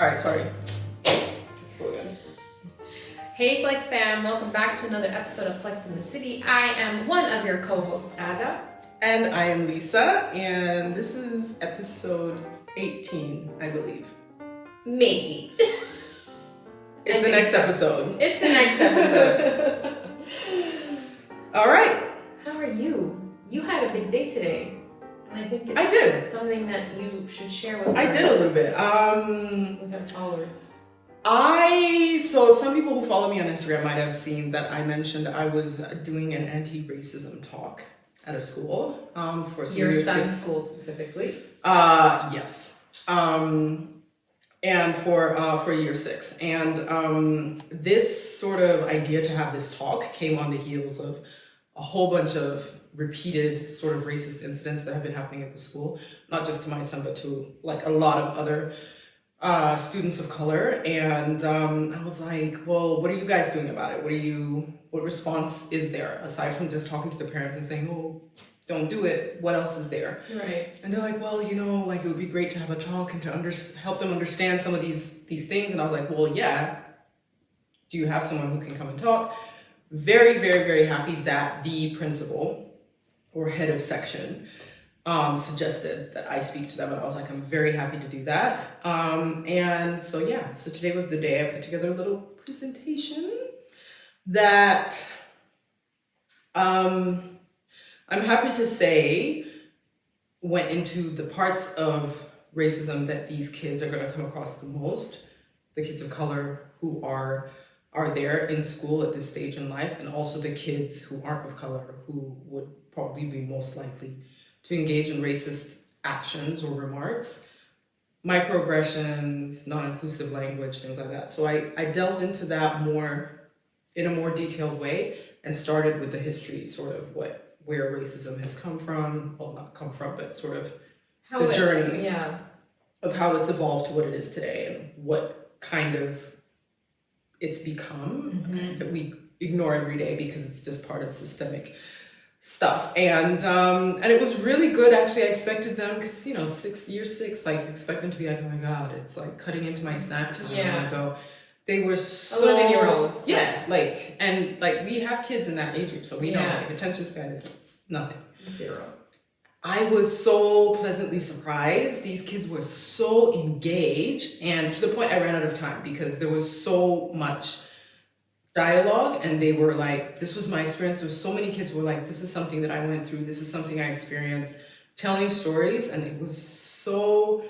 Alright, sorry. Let's go again. Hey Flex Fam, welcome back to another episode of Flex in the City. I am one of your co-hosts, Ada. And I am Lisa, and this is episode 18, I believe. Maybe. It's the next episode. It's the next episode. Alright. How are you? You had a big day today. And I think it's I did. something that you should share with I did a little bit. with our followers. So some people who follow me on Instagram might have seen that I mentioned I was doing an anti-racism talk at a school for some Your year son's six. school specifically. Yes. And for year 6. And this sort of idea to have this talk came on the heels of a whole bunch of repeated sort of racist incidents that have been happening at the school, not just to my son, but to like a lot of other students of color. And I was like, well, what are you guys doing about it? What response is there aside from just talking to the parents and saying, oh, don't do it? What else is there? Right. And they're like, well, like it would be great to have a talk and to help them understand some of these things. And I was like, well, yeah. Do you have someone who can come and talk? Very, very, very happy that the principal or head of section suggested that I speak to them, and I was like, I'm very happy to do that. And so today was the day I put together a little presentation that I'm happy to say went into the parts of racism that these kids are going to come across the most, the kids of color who are there in school at this stage in life, and also the kids who aren't of color who would probably be most likely to engage in racist actions or remarks, microaggressions, non-inclusive language, things like that. So I delved into that in a more detailed way and started with the history, sort of where racism has come from, well, not come from, but sort of the journey of how it's evolved to what it is today and what kind of it's become that we ignore every day because it's just part of systemic stuff. And it was really good, actually. I expected them, because year six, like you expect them to be like, oh my god, it's like cutting into my snack time. Yeah. I go, they were so 11-year-olds. Yeah, we have kids in that age group, so we know like attention span is nothing. 0. I was so pleasantly surprised. These kids were so engaged, and to the point I ran out of time because there was so much dialogue, and they were like, this was my experience. There were so many kids who were like, this is something that I went through. This is something I experienced, telling stories, and it was so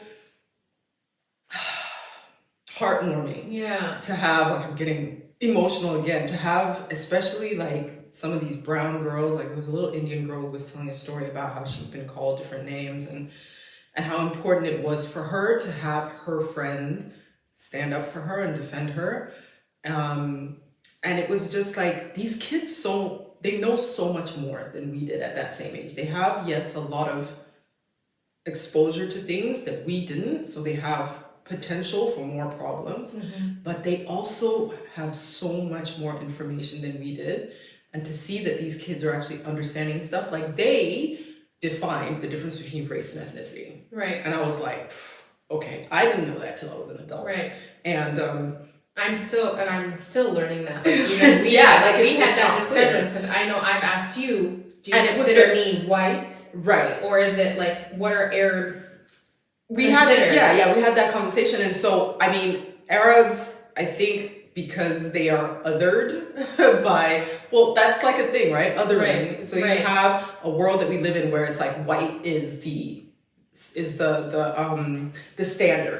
heartwarming. Yeah. To have, like, I'm getting emotional again, to have especially like some of these brown girls, like there was a little Indian girl who was telling a story about how she'd been called different names and how important it was for her to have her friend stand up for her and defend her. And it was just like, these kids, they know so much more than we did at that same age. They have, yes, a lot of exposure to things that we didn't, so they have potential for more problems, but they also have so much more information than we did. And to see that these kids are actually understanding stuff, like they defined the difference between race and ethnicity. Right. And I was like, okay, I didn't know that till I was an adult. Right. And I'm still learning that. Like, we had that discussion because I know I've asked you, do you consider me white? Right. Or is it like, what are Arabs? We had this, we had that conversation. And so, I mean, Arabs, I think, because they are othered that's like a thing, right? Othering. Right. So you have a world that we live in where it's like white is the standard,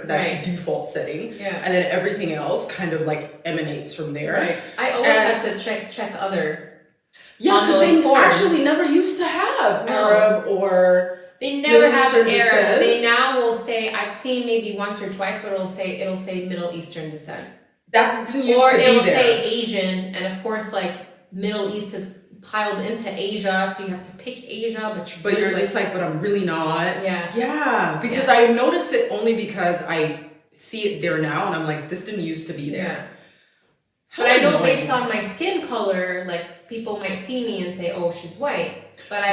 that's the default setting. Yeah. And then everything else kind of like emanates from there. Right. I always have to check other. Yeah, because they actually never used to have Arab or they never have Arab. Descent. They now will say, I've seen maybe once or twice, but it'll say Middle Eastern descent. That didn't used to be there. Or it'll say Asian, and of course, like Middle East is piled into Asia, so you have to pick Asia, but you're just like, but I'm really not. Yeah. Because I noticed it only because I see it there now, and I'm like, this didn't used to be there. Yeah. But I know based on my skin color, like people might see me and say, oh, she's white, but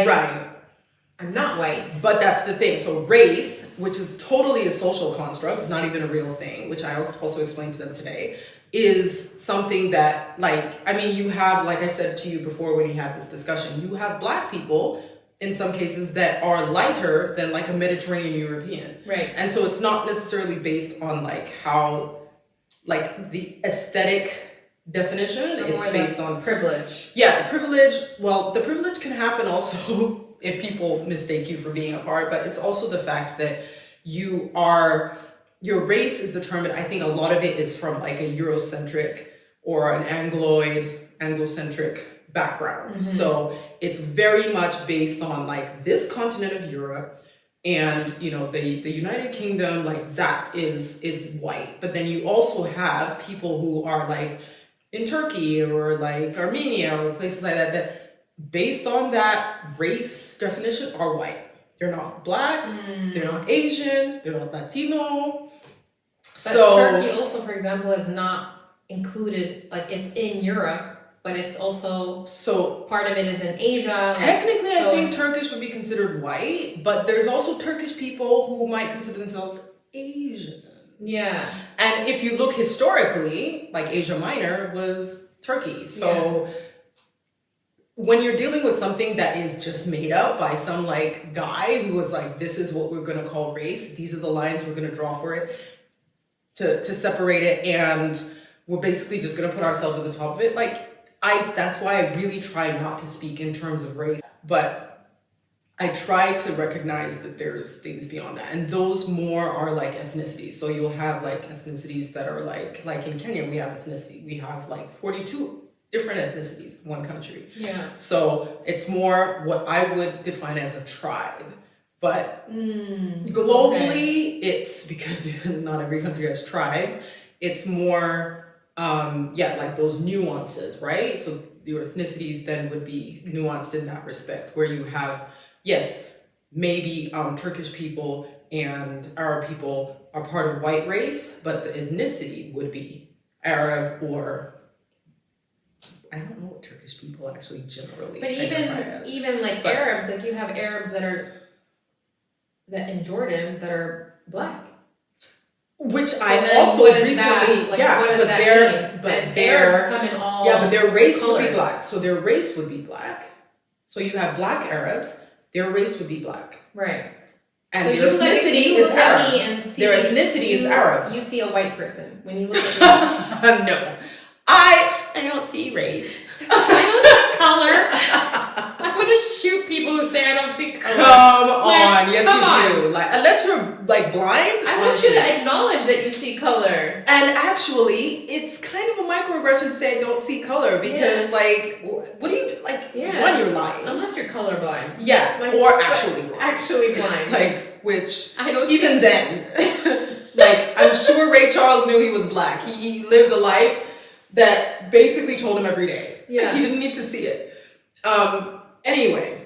I'm not white. But that's the thing. So race, which is totally a social construct, it's not even a real thing, which I also explained to them today, is something that, like, I mean, you have, like I said to you before when we had this discussion, you have Black people in some cases that are lighter than like a Mediterranean European. Right. And so it's not necessarily based on like how, like the aesthetic definition, But it's based on privilege. Yeah, the privilege. Well, the privilege can happen also if people mistake you for being a part, but it's also the fact that your race is determined. I think a lot of it is from like a Eurocentric or an Anglocentric background. So it's very much based on like this continent of Europe and, you know, the United Kingdom, like that is white. But then you also have people who are like in Turkey or like Armenia or places like that, that based on that race definition are white. They're not Black, they're not Asian, they're not Latino. But Turkey also, for example, is not included, like it's in Europe, but it's also, part of it is in Asia. Technically, I think Turkish would be considered white, but there's also Turkish people who might consider themselves Asian. Yeah. And if you look historically, like Asia Minor was Turkey. So when you're dealing with something that is just made up by some like guy who was like, this is what we're going to call race, these are the lines we're going to draw for it to separate it, and we're basically just going to put ourselves at the top of it. Like, that's why I really try not to speak in terms of race, but I try to recognize that there's things beyond that. And those more are like ethnicities. So you'll have like ethnicities that are like in Kenya, we have ethnicity. We have like 42 different ethnicities in one country. Yeah. So it's more what I would define as a tribe. But globally, it's because not every country has tribes. It's more, like those nuances, right? So your ethnicities then would be nuanced in that respect, where you have, yes, maybe Turkish people and Arab people are part of white race, but the ethnicity would be Arab or I don't know what Turkish people actually generally. But even like Arabs, like you have Arabs that in Jordan that are Black. Which So I then also what is recently, that? Like, what does but that mean? but Arabs come in all but their race would be colors. Black. So their race would be Black. So you have Black Arabs, their race would be Black. Right. And so their ethnicity is Arab. Me and see, their ethnicity is Arab. You see a white person when you look at me. No. I don't see race. I don't see color. I'm gonna shoot people who say I don't see color. Come on, yes you do. Like unless you're like blind. I want you to acknowledge that you see color. And actually, it's kind of a microaggression to say I don't see color because like, what do you do? Like, one, you're lying. Unless you're colorblind. Yeah, like, or actually blind. Actually blind. Like, which I don't even then. Like, I'm sure Ray Charles knew he was Black. He lived a life that basically told him every day. Yeah. He didn't need to see it. Anyway,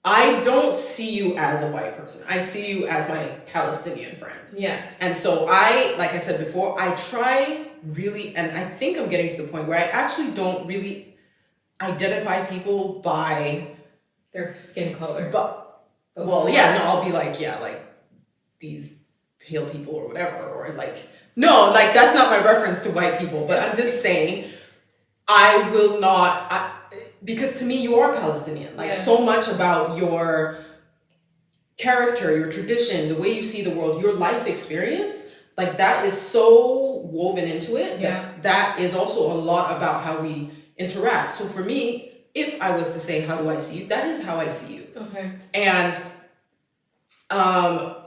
I don't see you as a white person. I see you as my Palestinian friend. Yes. And so like I said before, I try really, and I think I'm getting to the point where I actually don't really identify people by their skin color. I'll be like, like these pale people or whatever, or like, no, like that's not my reference to white people, but I'm just saying I will not, because to me you are Palestinian. Like so much about your character, your tradition, the way you see the world, your life experience, like that is so woven into it. That is also a lot about how we interact. So for me, if I was to say, how do I see you? That is how I see you. Okay. And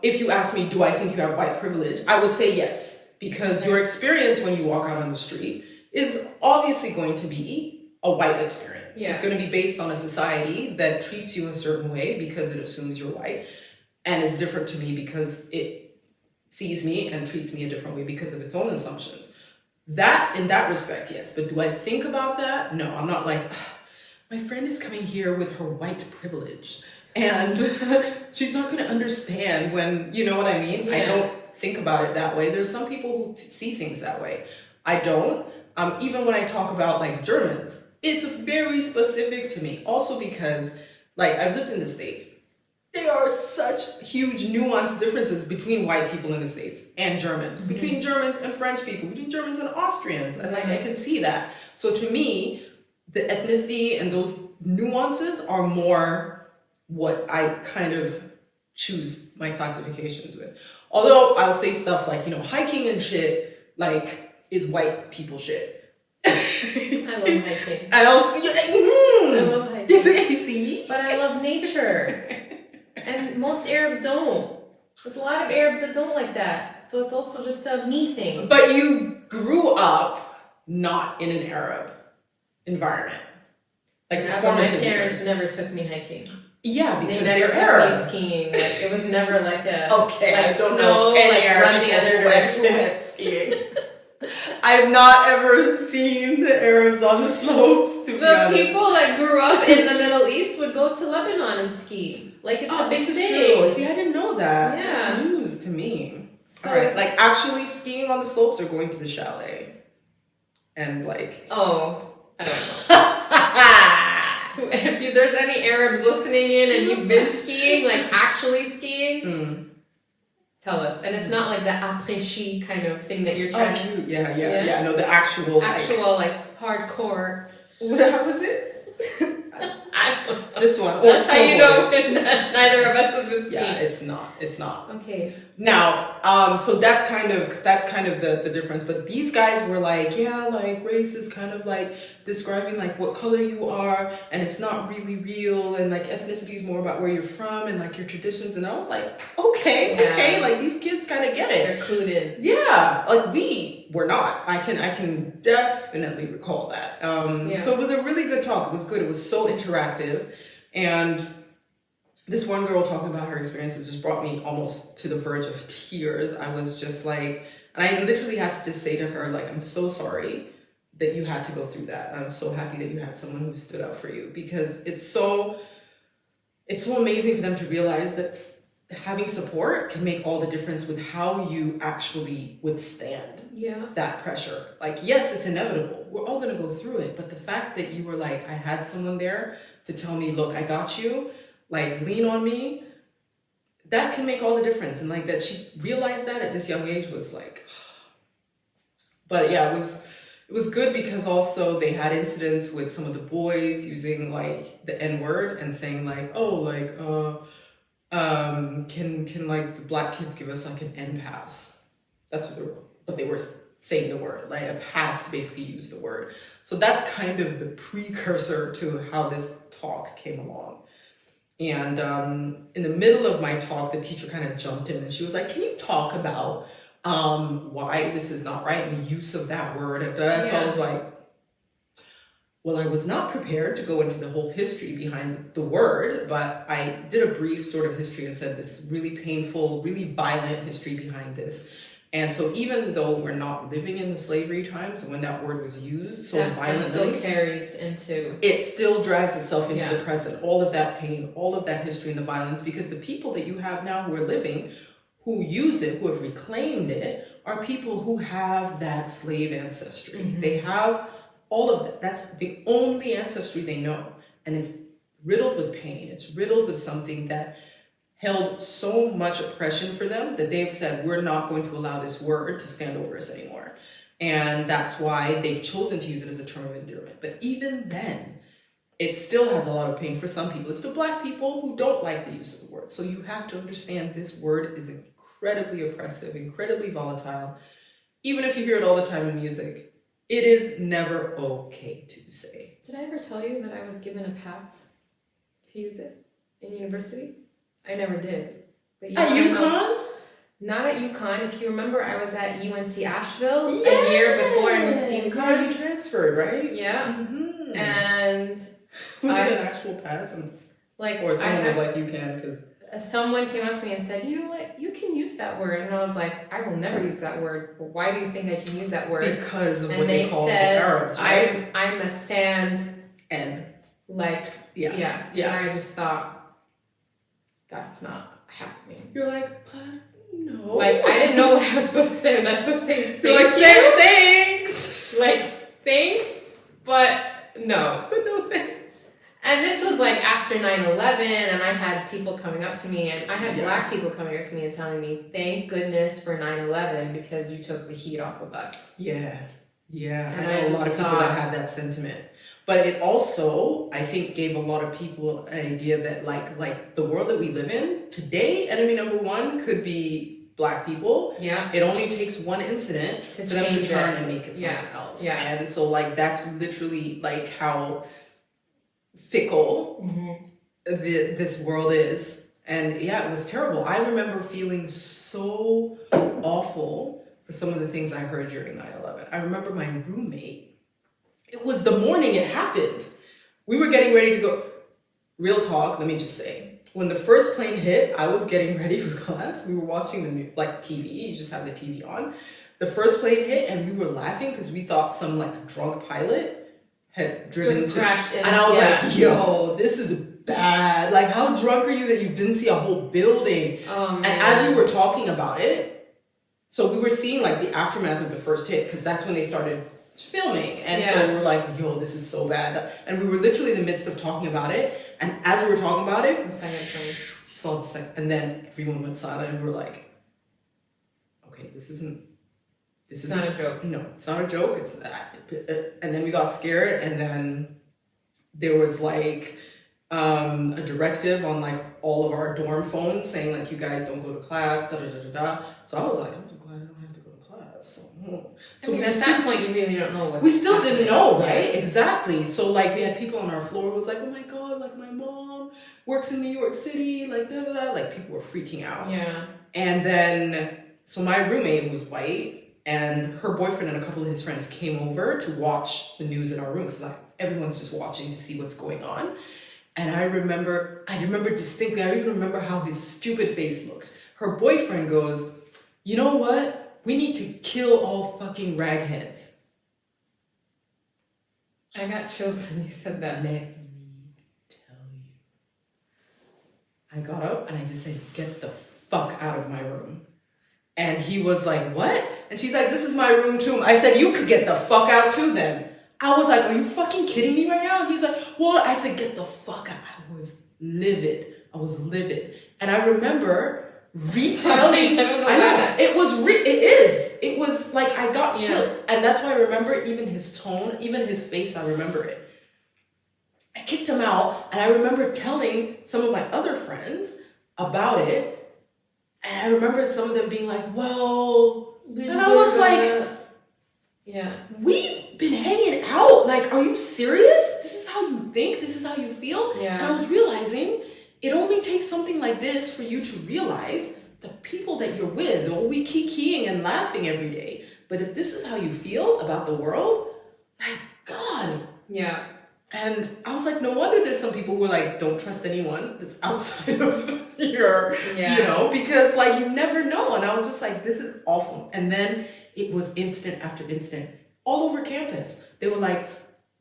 if you ask me, do I think you have white privilege? I would say yes, because your experience when you walk out on the street is obviously going to be a white experience. It's going to be based on a society that treats you a certain way because it assumes you're white, and is different to me because it sees me and treats me a different way because of its own assumptions. That, in that respect, yes. But do I think about that? No, I'm not like, my friend is coming here with her white privilege and she's not going to understand when, you know what I mean? I don't think about it that way. There's some people who see things that way. I don't. Even when I talk about like Germans, it's very specific to me. Also because Like, I've lived in the States. There are such huge nuanced differences between white people in the States and Germans, between Germans and French people, between Germans and Austrians. And like, I can see that. So to me, the ethnicity and those nuances are more what I kind of choose my classifications with. Although I'll say stuff like, hiking and shit, like, is white people shit. I love hiking. And I'll see you like, I love hiking. You see? But I love nature. And most Arabs don't. There's a lot of Arabs that don't like that. So it's also just a me thing. But you grew up not in an Arab environment. Like, yeah, but my parents never took me hiking. Yeah, because they never took Arab. me skiing. Like, it was never like a okay. like I don't snow, know any like Arab run the other direction. Went skiing. I've not ever seen the Arabs on the slopes. To be honest, the people that grew up in the Middle East would go to Lebanon and ski. Like, it's a big this thing. is true. See, I didn't know that. Yeah. That's news to me. So all right, like actually skiing on the slopes or going to the chalet, and like. Oh, I don't know. If there's any Arabs listening in and you've been skiing, like actually skiing, tell us. And it's not like the après-ski kind of thing that you're trying to. Oh, cute. Yeah. No, the actual like hardcore. What was it? I don't know. This one. That's how you know neither of us has been skiing. Yeah, it's not. Okay. Now, so that's kind of the difference. But these guys were like, yeah, like race is kind of like describing like what color you are, and it's not really real, and like ethnicity is more about where you're from and like your traditions. And I was like, okay, like these kids kind of get it. They're clued in. Yeah, like we're not. I can definitely recall that. So it was a really good talk. It was good. It was so interactive, and this one girl talking about her experiences just brought me almost to the verge of tears. I was just like, and I literally had to just say to her, like, I'm so sorry that you had to go through that. I'm so happy that you had someone who stood up for you, because it's so amazing for them to realize that having support can make all the difference with how you actually withstand that pressure. Like, yes, it's inevitable. We're all going to go through it. But the fact that you were like, I had someone there to tell me, look, I got you. Like, lean on me, that can make all the difference. And like that she realized that at this young age was like, but yeah, it was good, because also they had incidents with some of the boys using like the N-word and saying like, oh, like, can like the black kids give us like an N pass? That's what they were saying the word, like a pass to basically use the word. So that's kind of the precursor to how this talk came along. And in the middle of my talk, the teacher kind of jumped in and she was like, can you talk about why this is not right and the use of that word? And so I was like, well, I was not prepared to go into the whole history behind the word, but I did a brief sort of history and said this really painful, really violent history behind this. And so even though we're not living in the slavery times when that word was used so violently, it still carries into... It still drags itself into the present. All of that pain, all of that history and the violence, because the people that you have now who are living, who use it, who have reclaimed it, are people who have that slave ancestry. Mm-hmm. They have all of that. That's the only ancestry they know. And it's riddled with pain. It's riddled with something that held so much oppression for them that they've said, we're not going to allow this word to stand over us anymore. And that's why they've chosen to use it as a term of endearment. But even then, it still has a lot of pain for some people. It's the black people who don't like the use of the word. So you have to understand this word is incredibly oppressive, incredibly volatile. Even if you hear it all the time in music, it is never okay to say. Did I ever tell you that I was given a pass to use it in university? I never did. But at UConn? Not at UConn. If you remember, I was at UNC Asheville a year before I moved to UConn. Yeah, you transferred, right? Yeah. Mm-hmm. And was it an actual pass? Or someone was like, you can, because... Someone came up to me and said, you know what, you can use that word. And I was like, I will never use that word. But why do you think I can use that word? Because of what they call the Arabs, right? I'm a sand... And... Like, yeah. And I just thought, that's not happening. You're like, but no. Like, I didn't know what I was supposed to say. Was I supposed to say You're like, thanks? Like, thanks, but no. But no thanks. And this was like after after 9/11, and I had people coming up to me, and I had black people coming up to me and telling me, thank goodness for 9/11 because you took the heat off of us. Yeah. And I know a lot of people that had that sentiment. But it also, I think, gave a lot of people an idea that like the world that we live in today, enemy number one could be black people. Yeah. It only takes one incident for them to turn and make it something else. Yeah. And so like that's literally like how fickle this world is. And yeah, it was terrible. I remember feeling so awful for some of the things I heard during 9/11. I remember my roommate. It was the morning it happened. We were getting ready to go. Real talk, let me just say. When the first plane hit, I was getting ready for class. We were watching the new, like TV. You just have the TV on. The first plane hit, and we were laughing because we thought some like drunk pilot had driven crashed in. And I was like, yo, this is bad. Like, how drunk are you that you didn't see a whole building? Oh, man. And as we were talking about it, so we were seeing like the aftermath of the first hit because that's when they started filming. And so we're like, yo, this is so bad. And we were literally in the midst of talking about it. And as we were talking about it, the second plane. we saw the second, and then everyone went silent and we were like, okay, this isn't not a joke. No, it's not a joke. It's and then we got scared, and then there was like a directive on like all of our dorm phones saying like, you guys don't go to class, da da da da da. So I was like, I'm just glad I don't have to go to class. So I mean, at that point, you really don't know what. We still didn't know, right? Exactly. So like we had people on our floor who was like, oh my god, like my mom works in New York City, like da da da. Like people were freaking out. Yeah. And then so my roommate was white. And her boyfriend and a couple of his friends came over to watch the news in our room because like everyone's just watching to see what's going on. And I remember distinctly, I even remember how his stupid face looked. Her boyfriend goes, you know what? We need to kill all fucking ragheads. I got chills when you said that. Let me tell you. I got up and I just said, get the fuck out of my room. And he was like, what? And she's like, this is my room too. I said, you could get the fuck out too then. I was like, are you fucking kidding me right now? And he's like, well, I said, get the fuck out. I was livid. And I remember retelling. I know. It is. It was like, I got chills. And that's why I remember even his tone, even his face, I remember it. I kicked him out. And I remember telling some of my other friends about it. And I remember some of them being like, well, and I was like, yeah, we've been hanging out. Like, are you serious? This is how you think? This is how you feel? Yeah. And I was realizing it only takes something like this for you to realize the people that you're with, they'll be kikiing and laughing every day. But if this is how you feel about the world, my God. Yeah. And I was like, no wonder there's some people who are like, don't trust anyone that's outside of your, you know, because like you never know. And I was just like, this is awful. And then it was instant after instant all over campus. They were like,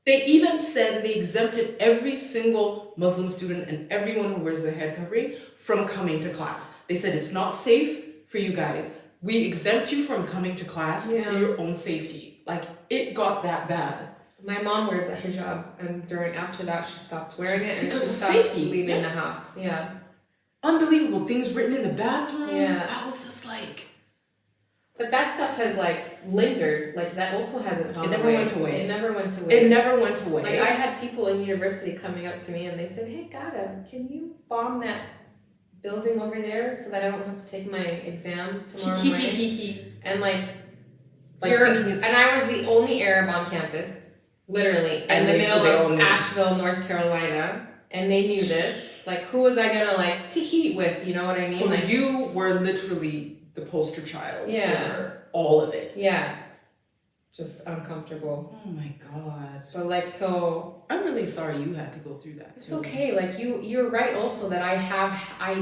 they even said they exempted every single Muslim student and everyone who wears the head covering from coming to class. They said, it's not safe for you guys. We exempt you from coming to class for your own safety. Like it got that bad. My mom wears a hijab, and after that, she stopped wearing it, and because she of stopped safety. leaving the house. Yeah. Unbelievable things written in the bathrooms. Yeah. I was just like. But that stuff has like lingered. Like that also hasn't gone away. It never went away. Like I had people in university coming up to me, and they said, "Hey, Gata, can you bomb that building over there so that I don't have to take my exam tomorrow morning?" And and I was the only Arab on campus. Literally, in the middle of Asheville, North Carolina, and they knew this. Like, who was I gonna like to heat with? You know what I mean? So like, you were literally the poster child for all of it. Yeah, just uncomfortable. Oh my God! But like, so I'm really sorry you had to go through that. It's okay. Like you're right. Also, that I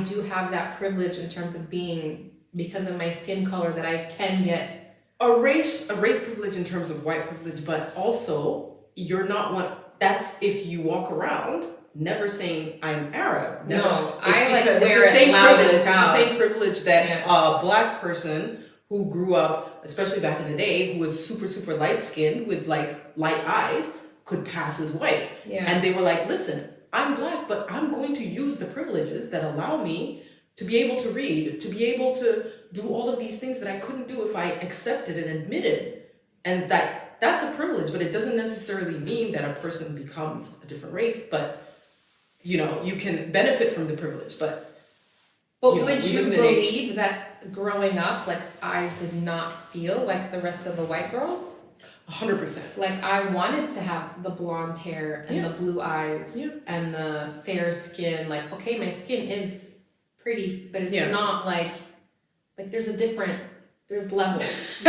do have that privilege in terms of being because of my skin color that I can get a race privilege in terms of white privilege, but also. You're not one. That's if you walk around never saying I'm Arab. Never. No, I like wear it loud and proud. It's the same privilege that a black person who grew up, especially back in the day, who was super, super light skinned with like light eyes, could pass as white. Yeah. And they were like, listen, I'm Black, but I'm going to use the privileges that allow me to be able to read, to be able to do all of these things that I couldn't do if I accepted and admitted. And that's a privilege, but it doesn't necessarily mean that a person becomes a different race, but you know, you can benefit from the privilege, but would you believe that growing up, like, I did not feel like the rest of the white girls? 100%. Like, I wanted to have the blonde hair and the blue eyes and the fair skin. Like, okay, my skin is pretty, but it's not like there's levels.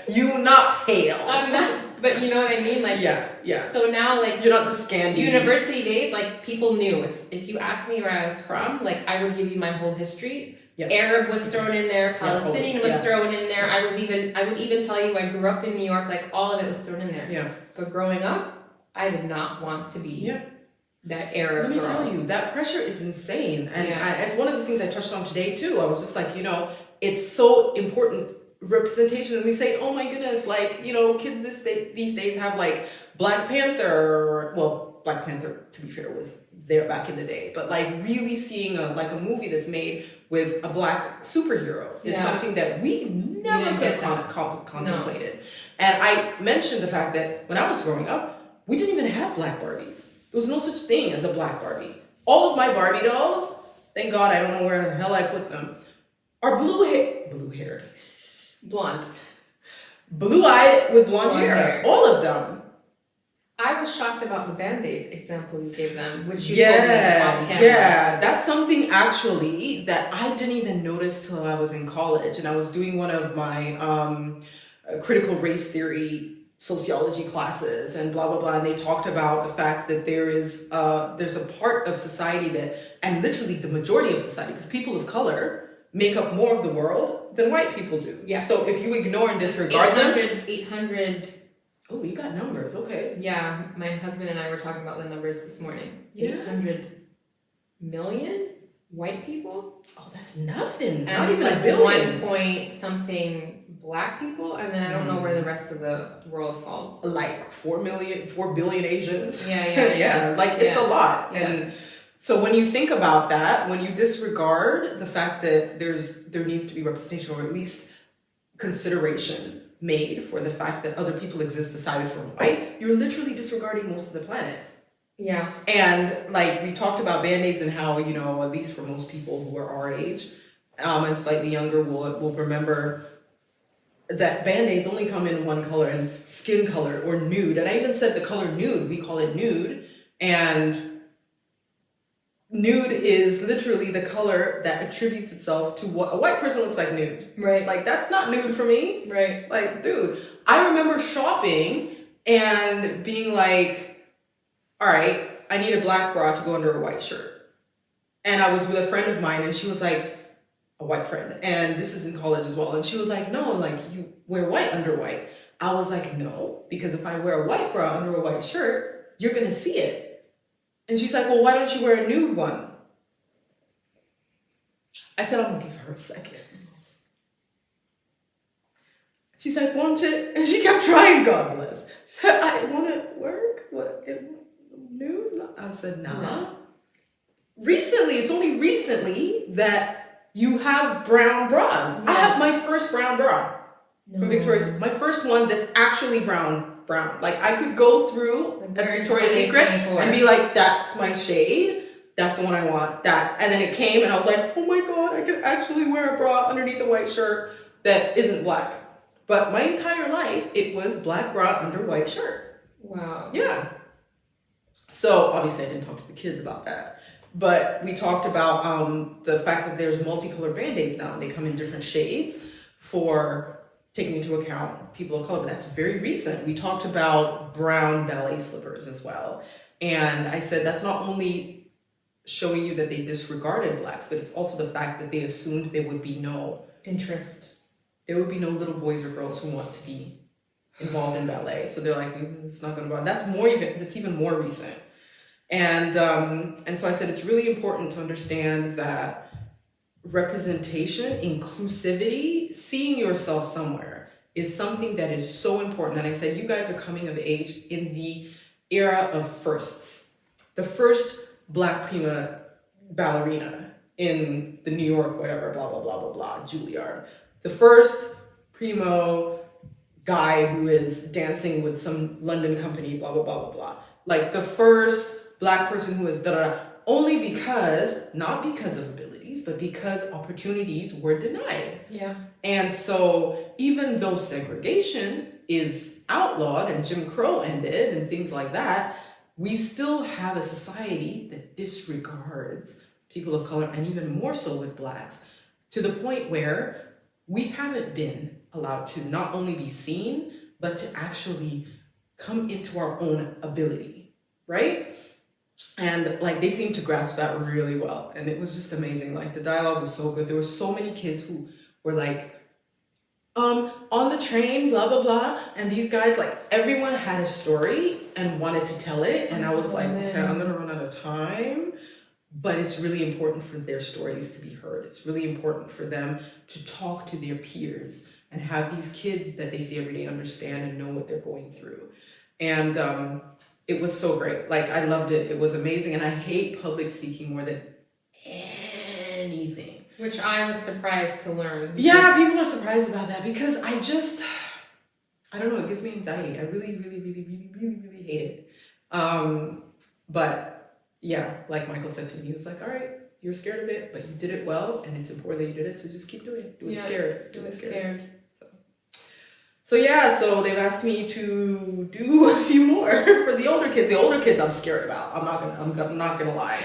You not pale. I'm not, but you know what I mean? Like, yeah. So now, like, you're not the Scandi. University days, like, people knew if you asked me where I was from, like, I would give you my whole history. Yep. Arab was thrown in there, Palestinian was thrown in there. I would even tell you I grew up in New York, like, all of it was thrown in there. Yeah. But growing up, I did not want to be that Arab girl. Let me tell you, that pressure is insane. And it's one of the things I touched on today too. I was just like, you know, it's so important, representation. And we say, oh my goodness, like, you know, kids these days have like Black Panther, Black Panther, to be fair, was there back in the day, but like really seeing a movie that's made with a Black superhero is something that we never could have contemplated. No. And I mentioned the fact that when I was growing up, we didn't even have Black Barbies. There was no such thing as a Black Barbie. All of my Barbie dolls, thank God I don't know where the hell I put them, are blue-haired. Blonde. Blue-eyed with blonde hair. All of them. I was shocked about the Band-Aid example you gave them, which you told me off camera. Yeah, that's something actually that I didn't even notice till I was in college, and I was doing one of my critical race theory sociology classes and blah blah blah, and they talked about the fact that there's a part of society that, and literally the majority of society, because people of color make up more of the world than white people do. Yeah. So if you ignore and disregard 800. Oh, you got numbers, okay. Yeah, my husband and I were talking about the numbers this morning. 800 million white people? Oh, that's nothing. And not even like a billion. 1 point something Black people, and then I don't know where the rest of the world falls. Like 4 billion Asians. Yeah. Like it's a lot. Yeah. And so when you think about that, when you disregard the fact that there needs to be representation, or at least consideration made for the fact that other people exist aside from white, you're literally disregarding most of the planet. Yeah. And like we talked about Band-Aids and how, you know, at least for most people who are our age and slightly younger will remember that Band-Aids only come in one color, and skin color or nude. And I even said the color nude, we call it nude. And nude is literally the color that attributes itself to what a white person looks like nude. Right. Like, that's not nude for me. Right. Like, dude, I remember shopping and being like, all right, I need a Black bra to go under a white shirt. And I was with a friend of mine, and she was like, a white friend, and this is in college as well. And she was like, no, like, you wear white under white. I was like, no, because if I wear a white bra under a white shirt, you're going to see it. And she's like, well, why don't you wear a nude one? I said, I'm going to give her a second. She's like, want it? And she kept trying, God bless. She said, I want it work? What? Nude? I said, nah. No. Recently, it's only recently that you have brown bras. Yeah. I have my first brown bra from Victoria's. My first one that's actually brown. Like, I could go through a Victoria's Secret and be like, that's my shade. That's the one I want. That. And then it came and I was like, oh my God, I could actually wear a bra underneath a white shirt that isn't black. But my entire life, it was Black bra under white shirt. Wow. Yeah. So obviously I didn't talk to the kids about that. But we talked about the fact that there's multicolored Band-Aids now, and they come in different shades for taking into account people of color. But that's very recent. We talked about brown ballet slippers as well. And I said that's not only showing you that they disregarded Blacks, but it's also the fact that they assumed there would be no interest. There would be no little boys or girls who want to be involved in ballet. So they're like, it's not going to bother. That's even more recent. And so I said it's really important to understand that representation, inclusivity, seeing yourself somewhere is something that is so important. And I said, you guys are coming of age in the era of firsts. the first Black prima ballerina in the New York, whatever, blah, blah, blah, blah, blah, Juilliard. The first primo guy who is dancing with some London company, blah, blah, blah, blah, blah. Like the first Black person who is da-da-da, only because, not because of abilities, but because opportunities were denied. Yeah. And so even though segregation is outlawed and Jim Crow ended and things like that, we still have a society that disregards people of color, and even more so with Blacks, to the point where we haven't been allowed to not only be seen, but to actually come into our own ability, right? And like they seemed to grasp that really well. And it was just amazing. Like the dialogue was so good. There were so many kids who were like, on the train, blah, blah, blah. And these guys, like everyone had a story and wanted to tell it. And I was like, okay, I'm gonna run out of time. But it's really important for their stories to be heard. It's really important for them to talk to their peers and have these kids that they see every day understand and know what they're going through. And it was so great. Like, I loved it. It was amazing. And I hate public speaking more than anything. Which I was surprised to learn. Yeah, people are surprised about that because I don't know, it gives me anxiety. I really, really, really, really, really, really hate it. But yeah, like Michael said to me, he was like, all right, you're scared of it, but you did it well, and it's important that you did it, so just keep doing it. Do it scared. Do it scared. So yeah, so they've asked me to do a few more for the older kids. The older kids I'm scared about. I'm not gonna lie.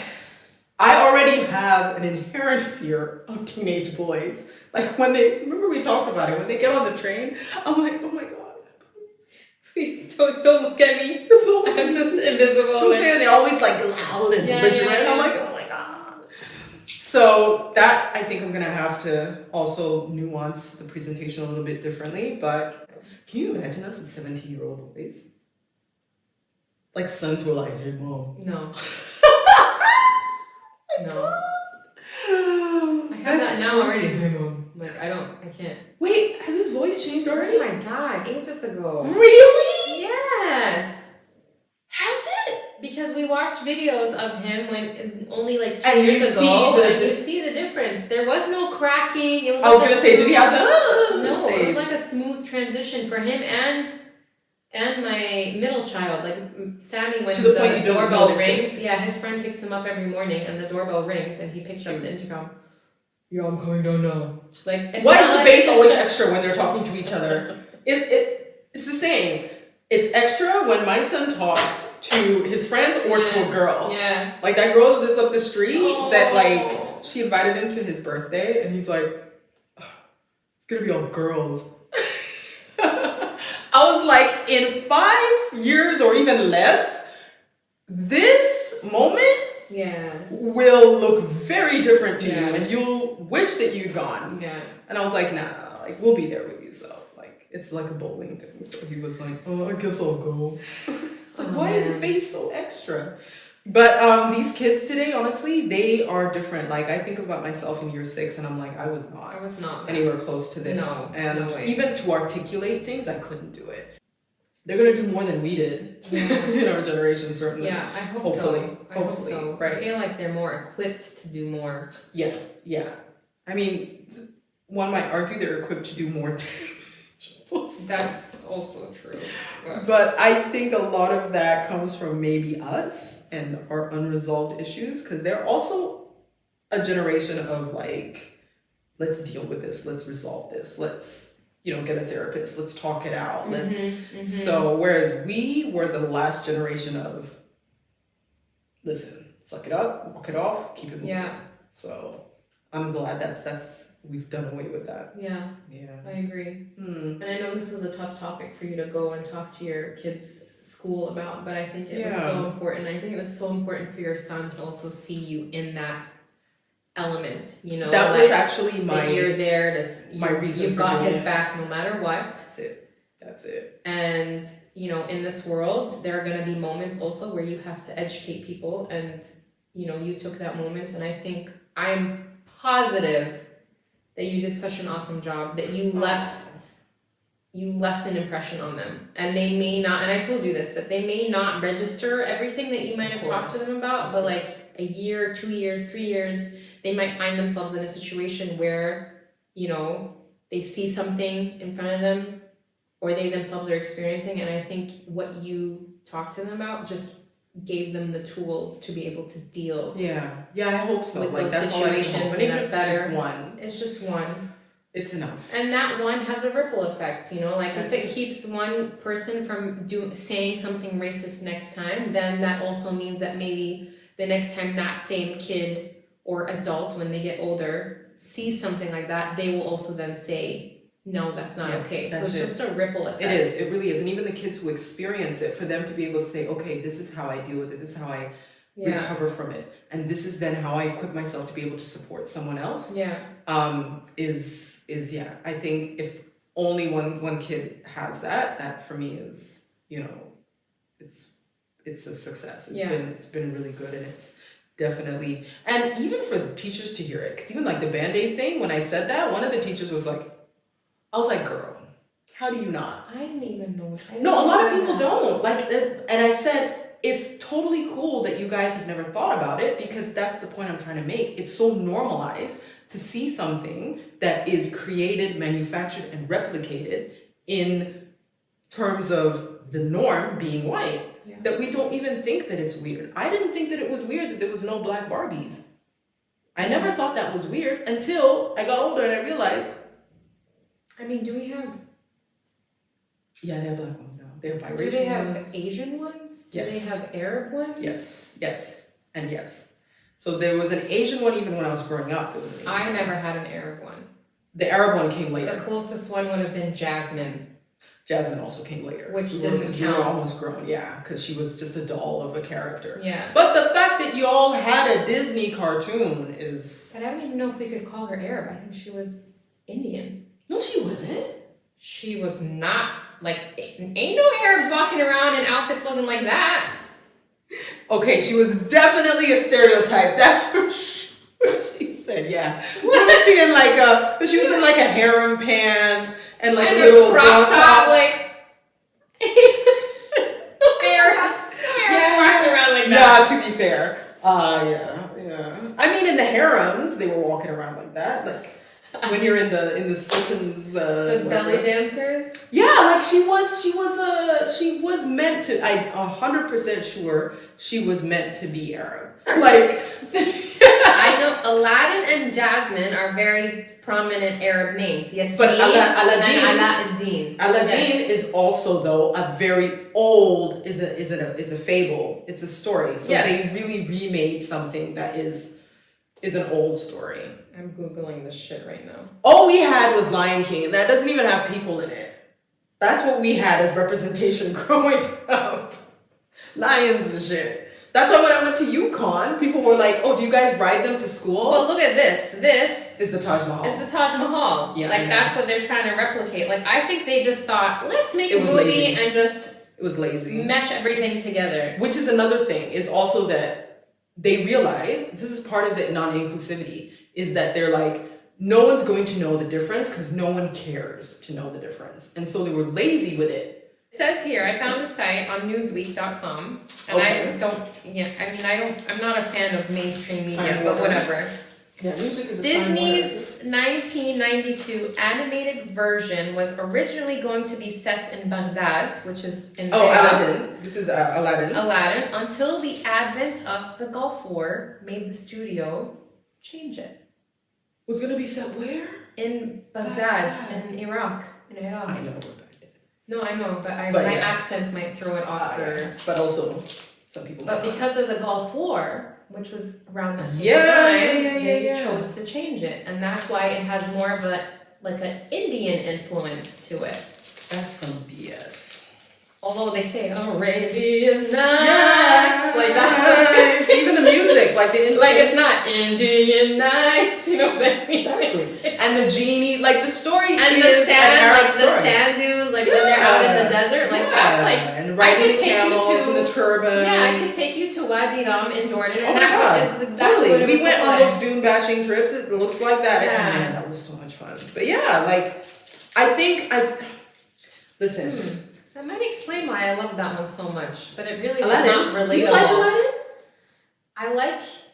I already have an inherent fear of teenage boys. Like remember we talked about it, when they get on the train, I'm like, oh my God. Please don't look at me. I'm just invisible. And they're always like loud and belligerent. I'm like, oh my God. So that, I think I'm gonna have to also nuance the presentation a little bit differently. But can you imagine us with 17-year-old boys? Like sons were like, hey mom. No. No. I have that now already. Hey mom. Like I can't. Wait, has his voice changed already? Oh my God, ages ago. Really? Yes. Has it? Because we watched videos of him when only like 2 years ago, and you see the difference. There was no cracking. It was. I was gonna say, did he have the? No, it was like a smooth transition for him and my middle child. Like Sammy, when the doorbell rings, yeah, his friend picks him up every morning, and the doorbell rings, and he picks up the intercom. Yeah, I'm coming down now. Like, why is the bass always extra when they're talking to each other? It's the same. It's extra when my son talks to his friends or to a girl. Yeah. Like that girl that lives up the street that like she invited him to his birthday, and he's like, it's gonna be all girls. I was like, in 5 years or even less, this moment will look very different to you, and you'll wish that you'd gone. Yeah. And I was like, nah, like we'll be there with you. So like it's like a bowling thing. So he was like, oh, I guess I'll go. It's like, why is the bass so extra? But these kids today, honestly, they are different. Like I think about myself in year 6, and I'm like, I was not anywhere close to this. No, and no way. Even to articulate things, I couldn't do it. They're gonna do more than we did in our generation, certainly. Yeah, I hope Hopefully. so. I hope so. Right. I feel like they're more equipped to do more. Yeah. I mean, one might argue they're equipped to do more. That's also true. But I think a lot of that comes from maybe us and our unresolved issues, because they're also a generation of like, let's deal with this, let's resolve this, let's get a therapist, let's talk it out, So whereas we were the last generation of, listen, suck it up, walk it off, keep it moving. Yeah. So I'm glad that's we've done away with that. Yeah. I agree. And I know this was a tough topic for you to go and talk to your kids' school about, but I think it was so important. I think it was so important for your son to also see you in that element, that was actually you're there to my reason. You've got his back no matter what. That's it. And in this world there are going to be moments also where you have to educate people, and you took that moment, and I think I'm positive that you did such an awesome job that you left you left an impression on them, and they may not, and I told you this, that they may not register everything that you might have talked to them about, but like a year, 2 years, 3 years, they might find themselves in a situation where, you know, they see something in front of them, or they themselves are experiencing, and I think what you talked to them about just gave them the tools to be able to deal. Yeah, I hope so. With like those that's situations in a better. One. It's just one. It's enough. And that one has a ripple effect, you know, like That's if it keeps one person from saying something racist next time, then that also means that maybe the next time that same kid or adult, when they get older, sees something like that, they will also then say, no, that's not okay. So it's just a ripple effect. It is. It really is. And even the kids who experience it, for them to be able to say, okay, this is how I deal with it. This is how I recover from it. And this is then how I equip myself to be able to support someone else. Yeah. I think if only one kid has that for me is, you know, it's a success. It's been really good, and it's definitely, and even for the teachers to hear it, because even like the Band-Aid thing, when I said that, one of the teachers was like, I was like, girl, how do you not? I didn't even know. No, a lot of people don't. Like, and I said, it's totally cool that you guys have never thought about it, because that's the point I'm trying to make. It's so normalized to see something that is created, manufactured, and replicated in terms of the norm being white, that we don't even think that it's weird. I didn't think that it was weird that there was no black Barbies. I never thought that was weird until I got older and I realized. I mean, do we have... Yeah, they have black ones now. They have biracial ones. Do they have Asian ones? Yes. Do they have Arab ones? Yes, and yes. So there was an Asian one even when I was growing up. There was an Asian I never had an Arab one. The Arab one came later. The closest one would have been Jasmine. Jasmine also came later. Which didn't count. We were almost grown, because she was just a doll of a character. Yeah. But the fact that y'all had a Disney cartoon is... But I don't even know if we could call her Arab. I think she was Indian. No, she wasn't. She was not. Like, ain't no Arabs walking around in outfits looking like that. Okay, she was definitely a stereotype. That's what she said. Yeah. Was she in like a? She was in like a harem pant and like and a little crop top, like Arabs walking around like that. Yeah, to be fair. Yeah. I mean, in the harems, they were walking around like that. Like when you're in the sultan's. The belly dancers. Yeah, like she was meant to. I'm 100% sure she was meant to be Arab. Like I know Aladdin and Jasmine are very prominent Arab names. Yes, but Aladdin. Aladdin is also though a very old is a fable. It's a story. So they really remade something that is an old story. I'm Googling this shit right now. All we had was Lion King, and that doesn't even have people in it. That's what we had as representation growing up. Lions and shit. That's why when I went to UConn, people were like, oh, do you guys ride them to school? Well, look at this. This is the Taj Mahal. Is the Taj Mahal. Yeah, that's what they're trying to replicate. Like, I think they just thought, let's make a movie and just... It was lazy. Mesh everything together. Which is another thing, is also that they realize, this is part of the non-inclusivity, is that they're like, no one's going to know the difference because no one cares to know the difference. And so they were lazy with it. It says here, I found a site on newsweek.com, and I'm not a fan of mainstream media, but whatever. Yeah, music is Disney's 1992 animated version was originally going to be set in Baghdad, which is in Aladdin. This is Aladdin. Aladdin, until the advent of the Gulf War made the studio change it. Was going to be set where? In Baghdad, in Iraq. I know what Baghdad is. No, I know, but my accent might throw it off. But also, some people. But because of the Gulf War, which was around that same time, they chose to change it, and that's why it has more of an Indian influence to it. That's some BS. Although they say Arabian Nights, that's even the music, it's not Indian Nights, you know what I mean? Exactly. And the genie, the story and is the sand dunes, when they're out in the desert, that's and riding camels and the turban. Yeah, I could take you to Wadi Rum in Jordan, and that is exactly what it we went on like. those dune bashing trips. It looks like that. Yeah. Man, that was so much fun. But yeah, I think Listen. That might explain why I love that one so much, but it really was Aladdin. not relatable. Do you like Aladdin?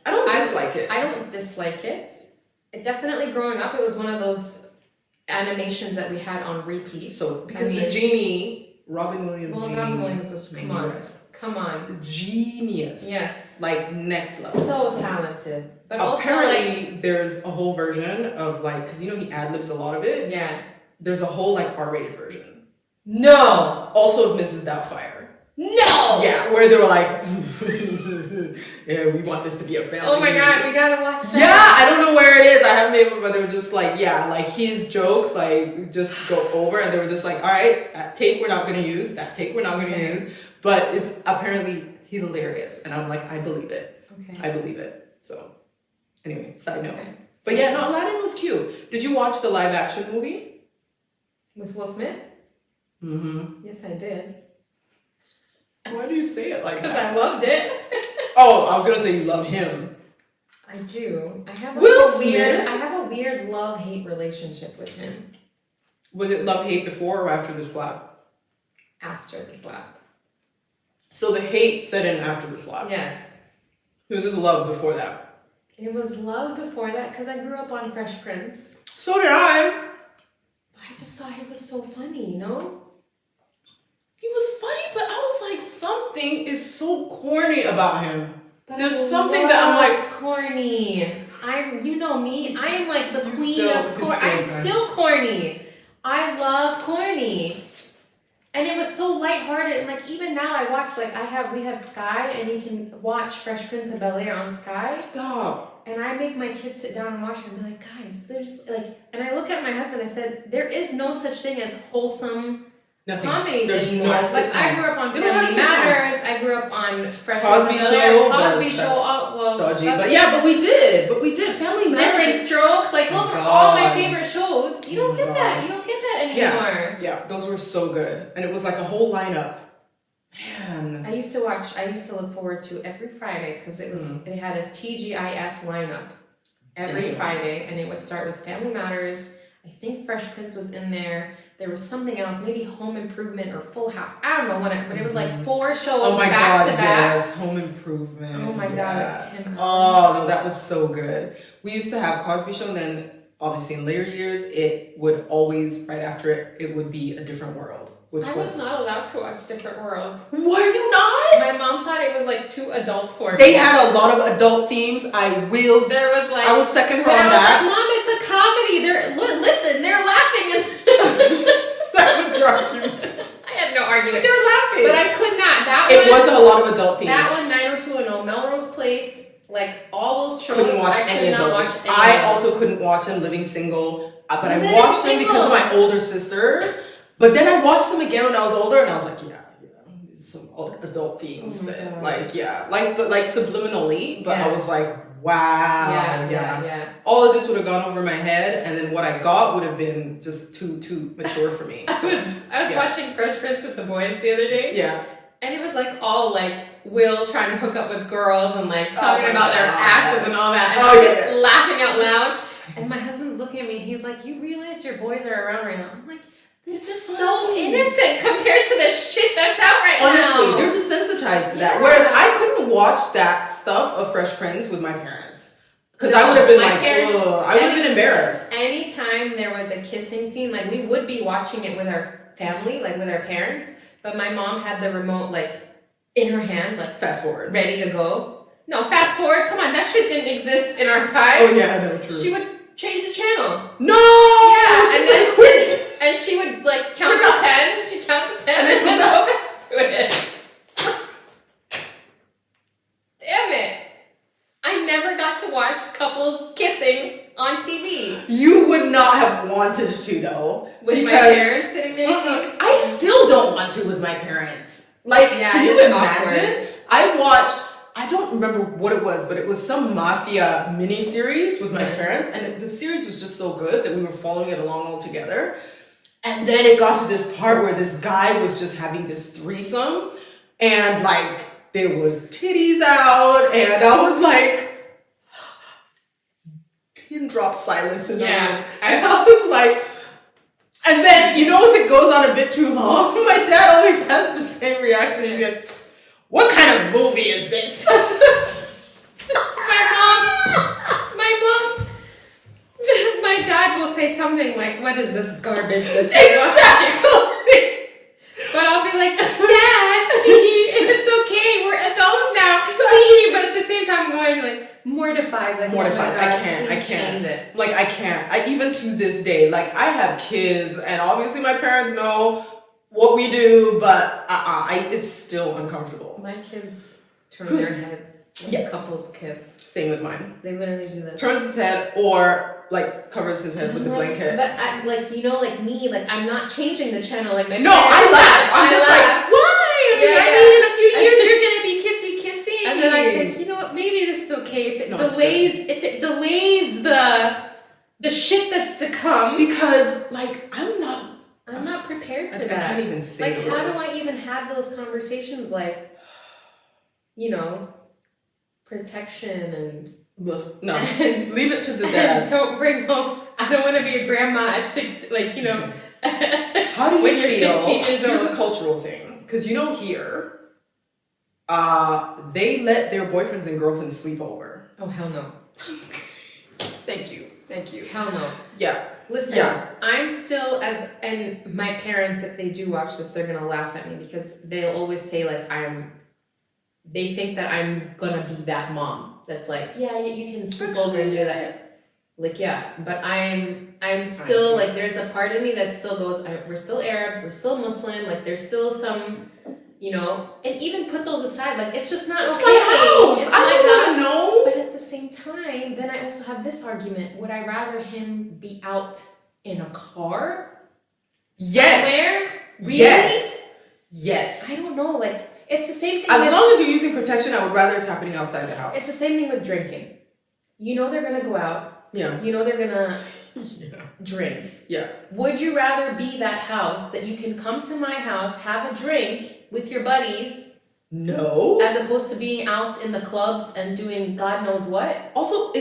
I don't dislike it. I don't dislike it. Definitely growing up, it was one of those animations that we had on repeat. So, because the genie, Robin Williams' genie. Robin Williams was, come on. Genius. Yes. Like, next level. So talented. But apparently, also, there's a whole version of, like, because you know he ad-libs a lot of it? Yeah. There's a whole, like, R-rated version. No! Also of Mrs. Doubtfire. No! Yeah, where they were like, yeah, we want this to be a family. Oh my god, we gotta watch that. Yeah, I don't know where it is. I haven't been able, but they were just like, yeah, like his jokes, like, just go over, and they were just like, all right, that take we're not gonna use, that take we're not gonna use, but it's apparently hilarious, and I'm like, I believe it. Okay. I believe it. So, anyway, side note. Okay. But yeah, no, Aladdin was cute. Did you watch the live action movie? With Will Smith? Mm-hmm. Yes, I did. Why do you say it like that? Because I loved it. Oh, I was gonna say you love him. I do. I have a weird love-hate relationship with him. Was it love-hate before or after the slap? After the slap. So the hate set in after the slap? Yes. It was just love before that? It was love before that because I grew up on Fresh Prince. So did I. I just thought he was so funny, you know? He was funny, but I was like, something is so corny about him. But there's something that I'm like, corny. You know me. I am like the queen of corny. I'm still corny. I love corny. And it was so lighthearted. And like even now I watch, like we have Sky, and you can watch Fresh Prince of Bel-Air on Sky. Stop. And I make my kids sit down and watch it and be like, guys, there's like, and I look at my husband, I said, there is no such thing as wholesome comedies anymore. No like I grew up on Family Matters. I grew up on Fresh Cosby Show. Cosby Show. Dodgy, but we did. Family Matters. Different Strokes. Like those are all my favorite shows. You don't get that. You don't get that anymore. Yeah, those were so good, and it was like a whole lineup. Man. I used to look forward to every Friday because they had a TGIF lineup every Friday, and it would start with Family Matters. I think Fresh Prince was in there. There was something else, maybe Home Improvement or Full House. I don't know what but it was like 4 shows back to back. Yes, Home Improvement. Oh my god, Tim. Oh, no, that was so good. We used to have Cosby Show, and then obviously in later years, it would always, right after it would be A Different World. I was not allowed to watch Different World. Were you not? My mom thought it was like too adult for me. They had a lot of adult themes. I will second her on that. Like, Mom, it's a comedy. Listen, they're laughing. And that was your argument. I had no argument. They're laughing. But I could not. It wasn't a lot of adult themes. That one, 90210, Melrose Place, like all those shows. Couldn't watch any of those. I also couldn't watch them. Living Single, but I watched them because of my older sister. But then I watched them again when I was older, and I was like, some adult themes that, like subliminally, but I was like, wow, yeah. All of this would have gone over my head, and then what I got would have been just too mature for me. I was watching Fresh Prince with the boys the other day. Yeah. And it was like all like Will trying to hook up with girls and like talking about their asses and all that, and I was just laughing out loud. And my husband's looking at me, and he's like, "You realize your boys are around right now?" I'm like, this is so innocent compared to the shit that's out right now. Honestly, they're desensitized to that. Whereas I couldn't watch that stuff of Fresh Prince with my parents. Because I would have been I would have been embarrassed. Anytime there was a kissing scene, like we would be watching it with our family, like with our parents, but my mom had the remote like in her hand, like fast forward. Ready to go. No, fast forward. Come on, that shit didn't exist in our time. Oh yeah, no, true. She would change the channel. No! Yeah, and she would like count to 10. She'd count to 10 and then go back to it. Damn it. I never got to watch couples kissing on TV. You would not have wanted to though. With my parents sitting there? I still don't want to with my parents. Like, can you imagine? Awkward. I don't remember what it was, but it was some mafia mini-series with my parents, and the series was just so good that we were following it along all together. And then it got to this part where this guy was just having this threesome, and like there was titties out, and I was like, pin drop silence in the room. And I was like, And then, you know, if it goes on a bit too long, my dad always has the same reaction. He'd be like, what kind of movie is this? That's my dad will say something like, what is this garbage that you're watching? But I'll be like, Dad, it's okay, we're adults now, but at the same time I'm going like mortified. Like, mortified. Oh my God, I can't. It. Like I can't. Even to this day, like I have kids, and obviously my parents know what we do, but it's still uncomfortable. My kids turn their heads when couples kiss. Same with mine. They literally do that. Turns his head or like covers his head with the blanket. But like me, like I'm not changing the channel. Like my no, I laugh. I'm just like, why? Yeah, I mean, in a few years you're gonna be kissy. And then I think, you know what? Maybe this is okay if it delays the shit that's to come. Because like I'm not prepared for that. that. I can't even say like how do I even have those conversations? Like, you know, protection and. No, leave it to the dads. Don't bring home. I don't want to be a grandma at 6. Like, you know. How do you when feel? You're 16 years old. Here's a cultural thing, because you know here, they let their boyfriends and girlfriends sleep over. Oh hell no. Thank you. Hell no. Yeah. Listen, I'm still and my parents, if they do watch this, they're gonna laugh at me because they'll always say like they think that I'm gonna be that mom. That's like, yeah, you can sleep over and do that. Like, yeah, but I'm still, like, there's a part of me that still goes, we're still Arabs, we're still Muslim, like, there's still some, you know, and even put those aside, like, it's just not okay. It's my house. I don't know. But at the same time, then I also have this argument. Would I rather him be out in a car? Yes. Somewhere? Really? Yes. I don't know, like, it's the same thing. As long as you're using protection, I would rather it's happening outside the house. It's the same thing with drinking. You know they're going to go out. Yeah. You know they're going to drink. Yeah. Would you rather be that house that you can come to my house, have a drink with your buddies? No. As opposed to being out in the clubs and doing God knows what? Also,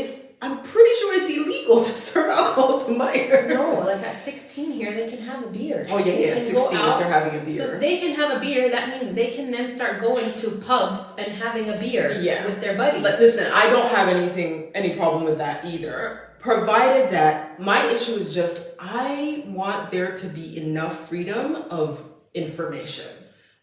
I'm pretty sure it's illegal to serve alcohol to minors. No, like at 16 here, they can have a beer. Oh, yeah, at 16 if they're having a beer. So if they can have a beer, that means they can then start going to pubs and having a beer with their buddies. But listen, I don't have any problem with that either. Provided that my issue is just, I want there to be enough freedom of information.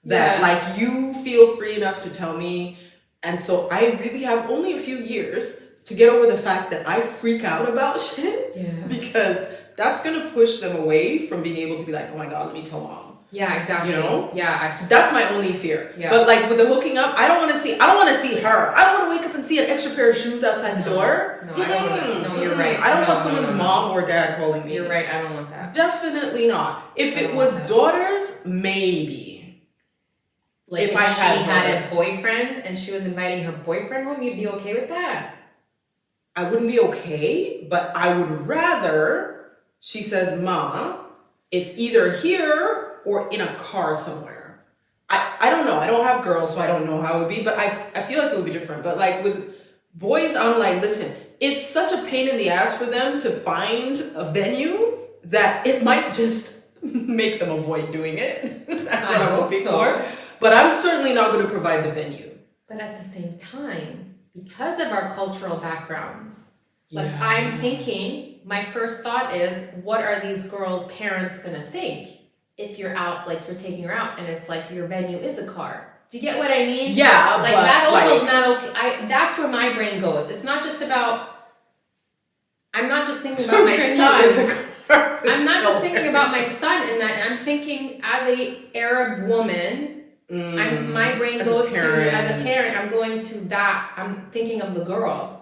That, like, you feel free enough to tell me. And so I really have only a few years to get over the fact that I freak out about shit. Yeah. Because that's going to push them away from being able to be like, oh my God, let me tell mom. Yeah, exactly. You know? Yeah. That's my only fear. Yeah. But like with the hooking up, I don't want to see her. I don't want to wake up and see an extra pair of shoes outside the door. No, I don't want that. No, you're right. I don't want someone's mom or dad calling me. You're right. I don't want that. Definitely not. If it was daughters, maybe. Like if she had a boyfriend and she was inviting her boyfriend home, you'd be okay with that? I wouldn't be okay, but I would rather she says, Ma, it's either here or in a car somewhere. I don't know. I don't have girls, so I don't know how it would be, but I feel like it would be different. But like with boys, I'm like, listen, it's such a pain in the ass for them to find a venue that it might just make them avoid doing it. That's what I'm hoping for. But I'm certainly not going to provide the venue. But at the same time, because of our cultural backgrounds, like I'm thinking, my first thought is, what are these girls' parents going to think if you're out, like you're taking her out and it's like your venue is a car? Do you get what I mean? Yeah, like but that also is not okay. That's where my brain goes. It's not just about, I'm not just thinking about my son. I'm not just thinking about my son in that. I'm thinking as a Arab woman, my brain goes to, as a parent, I'm going to that. I'm thinking of the girl.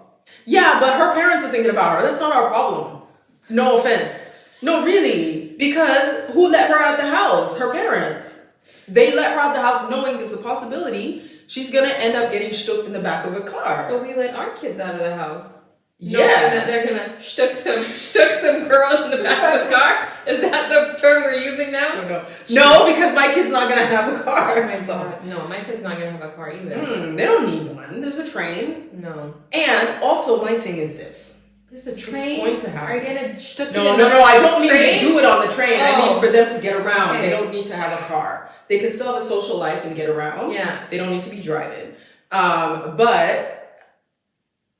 Yeah, but her parents are thinking about her. That's not our problem. No offense. No, really. Because who let her out the house? Her parents. They let her out the house knowing there's a possibility she's going to end up getting stooked in the back of a car. But we let our kids out of the house. Yeah. Knowing that they're going to shtook some girl in the back of a car? Is that the term we're using now? No, because my kid's not going to have a car. Oh my God. No, my kid's not going to have a car either. They don't need one. There's a train. No. And also, my thing is this. There's a train. It's going to happen. Are you gonna No. I don't mean they do it on the train. I mean for them to get around. Okay. They don't need to have a car. They can still have a social life and get around. Yeah. They don't need to be driving. But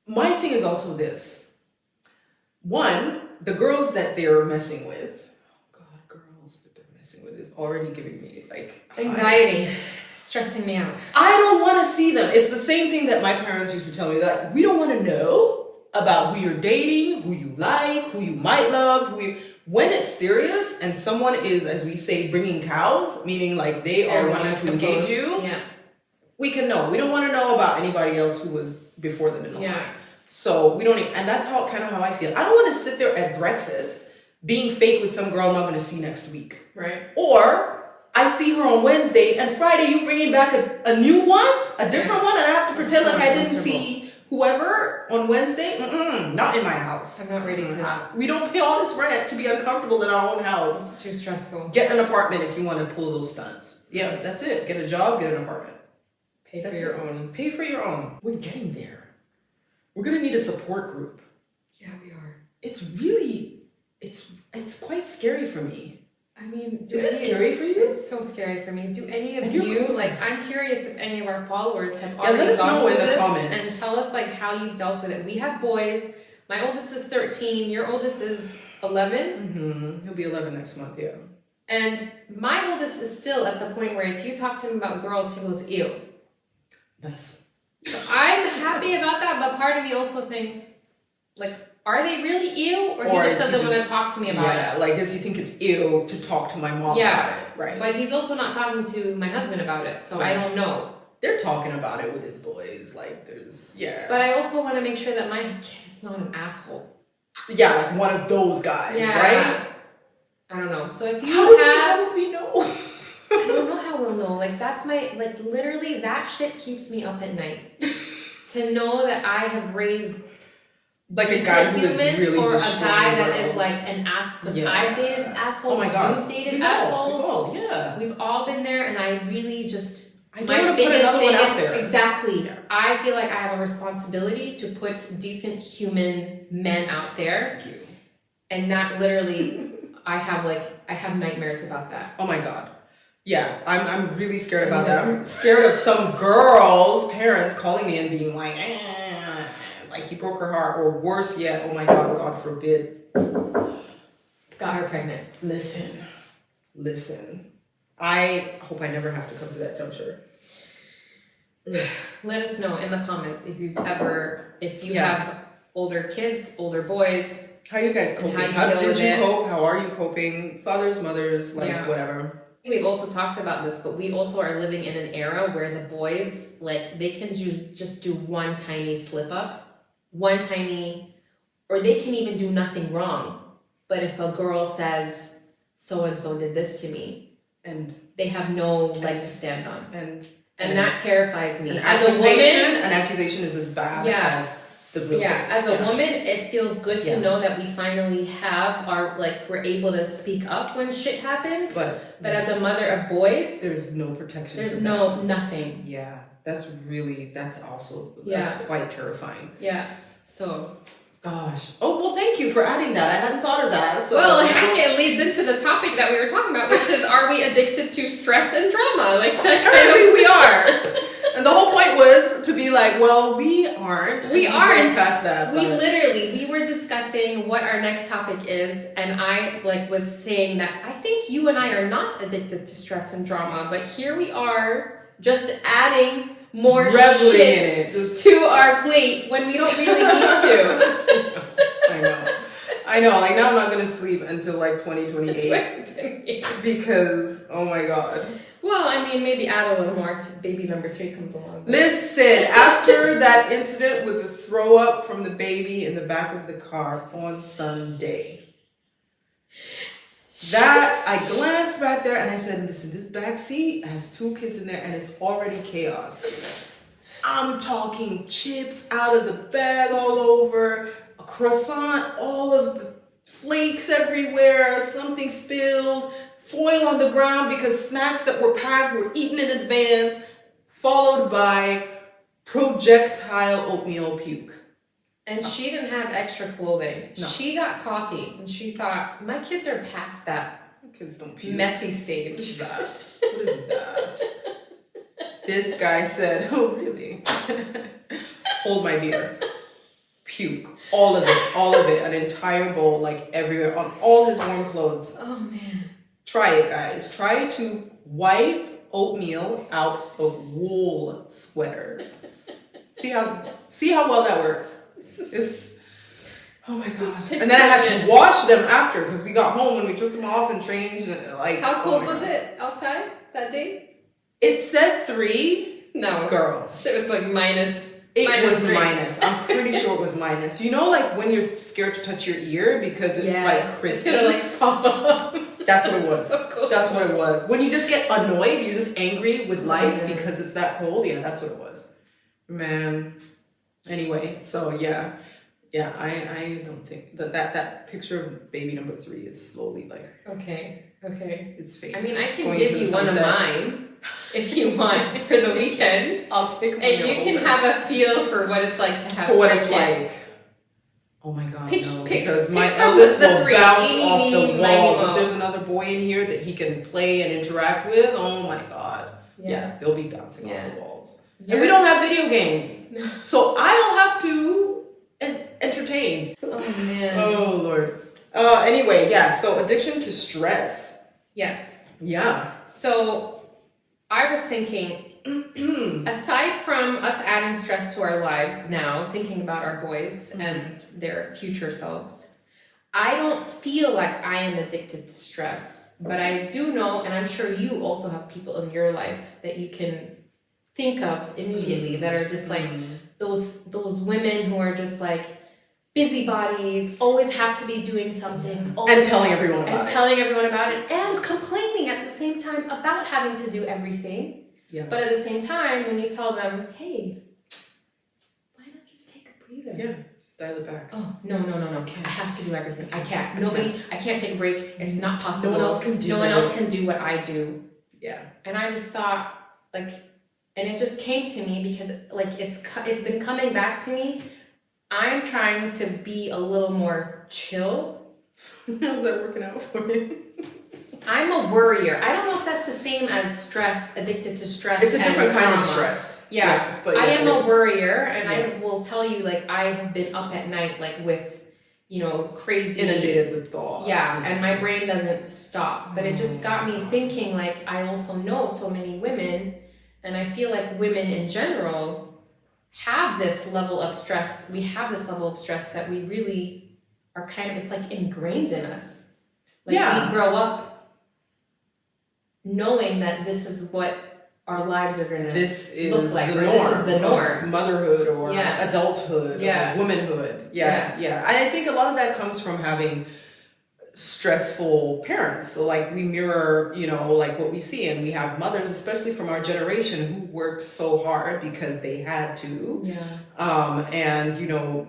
my thing is also this. One, the girls that they're messing with. Oh God, girls that they're messing with is already giving me like anxiety. Stressing me out. I don't want to see them. It's the same thing that my parents used to tell me, that we don't want to know about who you're dating, who you like, who you might love, when it's serious and someone is, as we say, bringing cows, meaning like they are wanting to engage you, we can know. We don't want to know about anybody else who was before them in the line. So we don't, and that's how I feel. I don't want to sit there at breakfast being fake with some girl I'm not going to see next week. Right. Or I see her on Wednesday and Friday you bringing back a new one, a different one, and I have to pretend like I didn't see whoever on Wednesday. Not in my house. I'm not ready for that. We don't pay all this rent to be uncomfortable in our own house. It's too stressful. Get an apartment if you want to pull those stunts. Yeah, that's it. Get a job, get an apartment. Pay for your own. Pay for your own. We're getting there. We're gonna need a support group. Yeah, we are. It's really, it's quite scary for me. I mean, is it scary for you? It's so scary for me. Do any of you, like, I'm curious if any of our followers have already let us gone know through in the this comments. and tell us, like, how you've dealt with it. We have boys. My oldest is 13. Your oldest is 11. He'll be 11 next month, yeah. And my oldest is still at the point where if you talk to him about girls, he goes, ew. Nice. So I'm happy about that, but part of me also thinks, like, are they really ew? Or he just doesn't want to talk to me about it? Yeah, like, does he think it's ew to talk to my mom about it? Right. But he's also not talking to my husband about it, so I don't know. They're talking about it with his boys, like, But I also want to make sure that my kid is not an asshole. Yeah, like one of those guys, right? I don't know. So if you how would we know? I don't know how we'll know. Like, that's my, like, literally that shit keeps me up at night. To know that I have raised like a guy who is really or a guy that girls. is like an ass, because I've dated assholes. Oh my God. You've dated assholes. We've all been there, and I really just I don't want to put another one out there. Exactly. Yeah. I feel like I have a responsibility to put decent human men out there. Thank you. And that literally I have nightmares about that. Oh my God. Yeah, I'm really scared about that. I'm scared of some girl's parents calling me and being like he broke her heart, or worse yet, oh my God, God forbid. Got her pregnant. Listen. I hope I never have to come to that juncture. Let us know in the comments if you have older kids, older boys. How are you guys coping? How did you cope? How are you coping? Fathers, mothers, whatever. We've also talked about this, but we also are living in an era where the boys, like, they can just do one tiny slip up. Or they can even do nothing wrong. But if a girl says, so-and-so did this to me, and they have no leg to stand on. And that terrifies me. An accusation is as bad as the real thing. As a woman, it feels good to know that we finally have we're able to speak up when shit happens. But as a mother of boys, there's no protection. There's nothing. Yeah. That's quite terrifying. Yeah. So, gosh. Oh, well, thank you for adding that. I hadn't thought of that. So, well, it leads into the topic that we were talking about, which is, are we addicted to stress and drama? Like, apparently we are. And the whole point was to be like, well, we aren't. We aren't. Past that. We were discussing what our next topic is, and I was saying that I think you and I are not addicted to stress and drama, but here we are just adding more shit to our plate when we don't really need to. I know. Like, now I'm not going to sleep until 2028 because, oh my God. Well, I mean, maybe add a little more if baby number 3 comes along. Listen, after that incident with the throw up from the baby in the back of the car on Sunday, I glanced back there and I said, listen, this back seat has 2 kids in there and it's already chaos. I'm talking chips out of the bag all over, a croissant, all of the flakes everywhere, something spilled, foil on the ground because snacks that were packed were eaten in advance, followed by projectile oatmeal puke. And she didn't have extra clothing. No. She got cocky and she thought, my kids are past that kids don't puke. Messy stage. What is that? What is that? This guy said, oh, really? Hold my beer. Puke. All of it. An entire bowl, like everywhere, on all his warm clothes. Oh, man. Try it, guys. Try to wipe oatmeal out of wool sweaters. See how well that works? It's, oh my God. And then I had to wash them after because we got home and we took them off and changed. And like, how cold was it outside that day? It said 3. No. Girl. Shit was like minus. It was minus. I'm pretty sure it was minus. You know, like when you're scared to touch your ear because it's like crispy. It's gonna like fall off. That's what it was. So cold. That's what it was. When you just get annoyed, you're just angry with life because it's that cold. Yeah, that's what it was. Man. Anyway, so yeah, I don't think that picture of baby number 3 is slowly like. Okay. It's fake. I mean, I can give you one of mine if you want for the weekend. I'll take one. And you can have a feel for what it's like to have. For what it's like. Oh my God, no! Because my pick eldest will three. bounce off the walls. If there's another boy in here that he can play and interact with, oh my God, yeah he'll be bouncing off the walls. And we don't have video games, so I'll have to entertain. Oh man. Oh Lord. Anyway, yeah. So addiction to stress. Yes. Yeah. So I was thinking. Aside from us adding stress to our lives now, thinking about our boys and their future selves, I don't feel like I am addicted to stress, but I do know, and I'm sure you also have people in your life that you can think of immediately that are just like those women who are just like busybodies, always have to be doing something, and telling everyone about it, and complaining at the same time about having to do everything. Yeah. But at the same time, when you tell them, hey, why not just take a breather? Yeah, just dial it back. Oh, no. I have to do everything. I can't. I can't take a break. It's not possible. No one else can do No one else can do what I do. Yeah. And I just thought, like, and it just came to me because, like, it's been coming back to me. I'm trying to be a little more chill. How's that working out for you? I'm a worrier. I don't know if that's the same as stress, addicted to stress. It's a different kind of stress. Yeah, but I am a worrier, and I will tell you, like, I have been up at night, like, with, crazy... Inundated with thoughts. Yeah, and my brain doesn't stop. But it just got me thinking, like, I also know so many women, and I feel like women in general have this level of stress. We have this level of stress that we really are kind of, it's like ingrained in us. Like, we grow up knowing that this is what our lives are going to look like, or this is the norm. Motherhood or adulthood or womanhood. Yeah. And I think a lot of that comes from having stressful parents. So like we mirror, like what we see, and we have mothers, especially from our generation, who worked so hard because they had to. Yeah. And,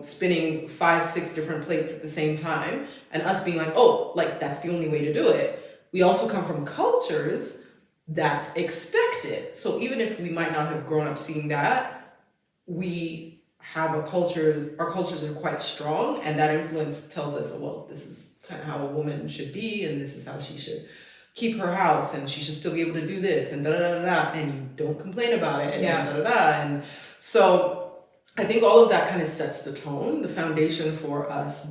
spinning 5-6 different plates at the same time, and us being like, oh, like that's the only way to do it. We also come from cultures that expect it. So even if we might not have grown up seeing that, we have our cultures are quite strong, and that influence tells us, well, this is kind of how a woman should be, and this is how she should keep her house, and she should still be able to do this, and and you don't complain about it, and and so I think all of that kind of sets the tone, the foundation for us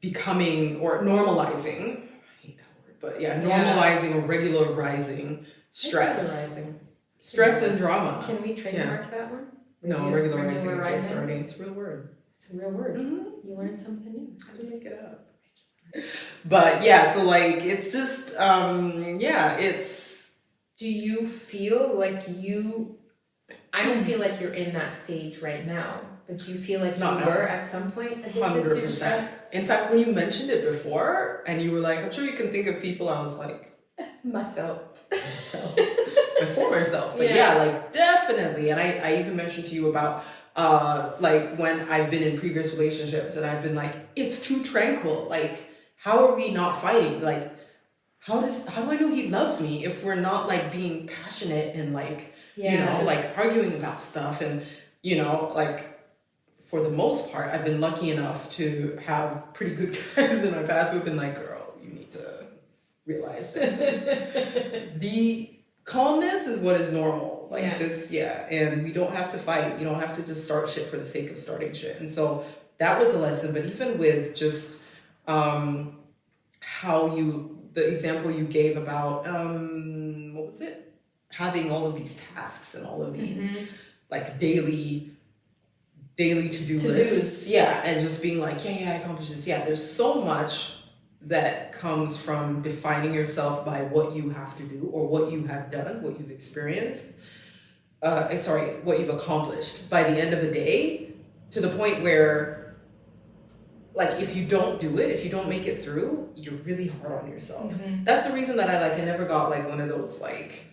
becoming or normalizing, I hate that word, but normalizing or regularizing stress. Stress and drama. Can we trademark that one? Regularizing is starting. It's a real word. It's a real word. Mm-hmm. You learned something new. How do you make it up? But yeah, so like it's just it's. Do you feel like I don't feel like you're in that stage right now. But you feel like you were at some point addicted 100%. To stress? In fact, when you mentioned it before, and you were like, I'm sure you can think of people, I was like... Myself. My former self. But yeah, like, definitely. And I even mentioned to you about, like, when I've been in previous relationships, and I've been like, it's too tranquil. Like, how are we not fighting? Like, how do I know he loves me if we're not, like, being passionate and, like, like, arguing about stuff and, like... for the most part, I've been lucky enough to have pretty good guys in my past who've been like, girl, you need to realize that the calmness is what is normal. Like this, and we don't have to fight. You don't have to just start shit for the sake of starting shit. And so that was a lesson. But even with just the example you gave about, what was it? Having all of these tasks and all of these like daily to-do lists. Yeah, and just being like, I accomplished this. Yeah, there's so much that comes from defining yourself by what you have to do or what you have done, what you've experienced. What you've accomplished by the end of the day, to the point where, like, if you don't do it, if you don't make it through, you're really hard on yourself. That's the reason that I never got like one of those like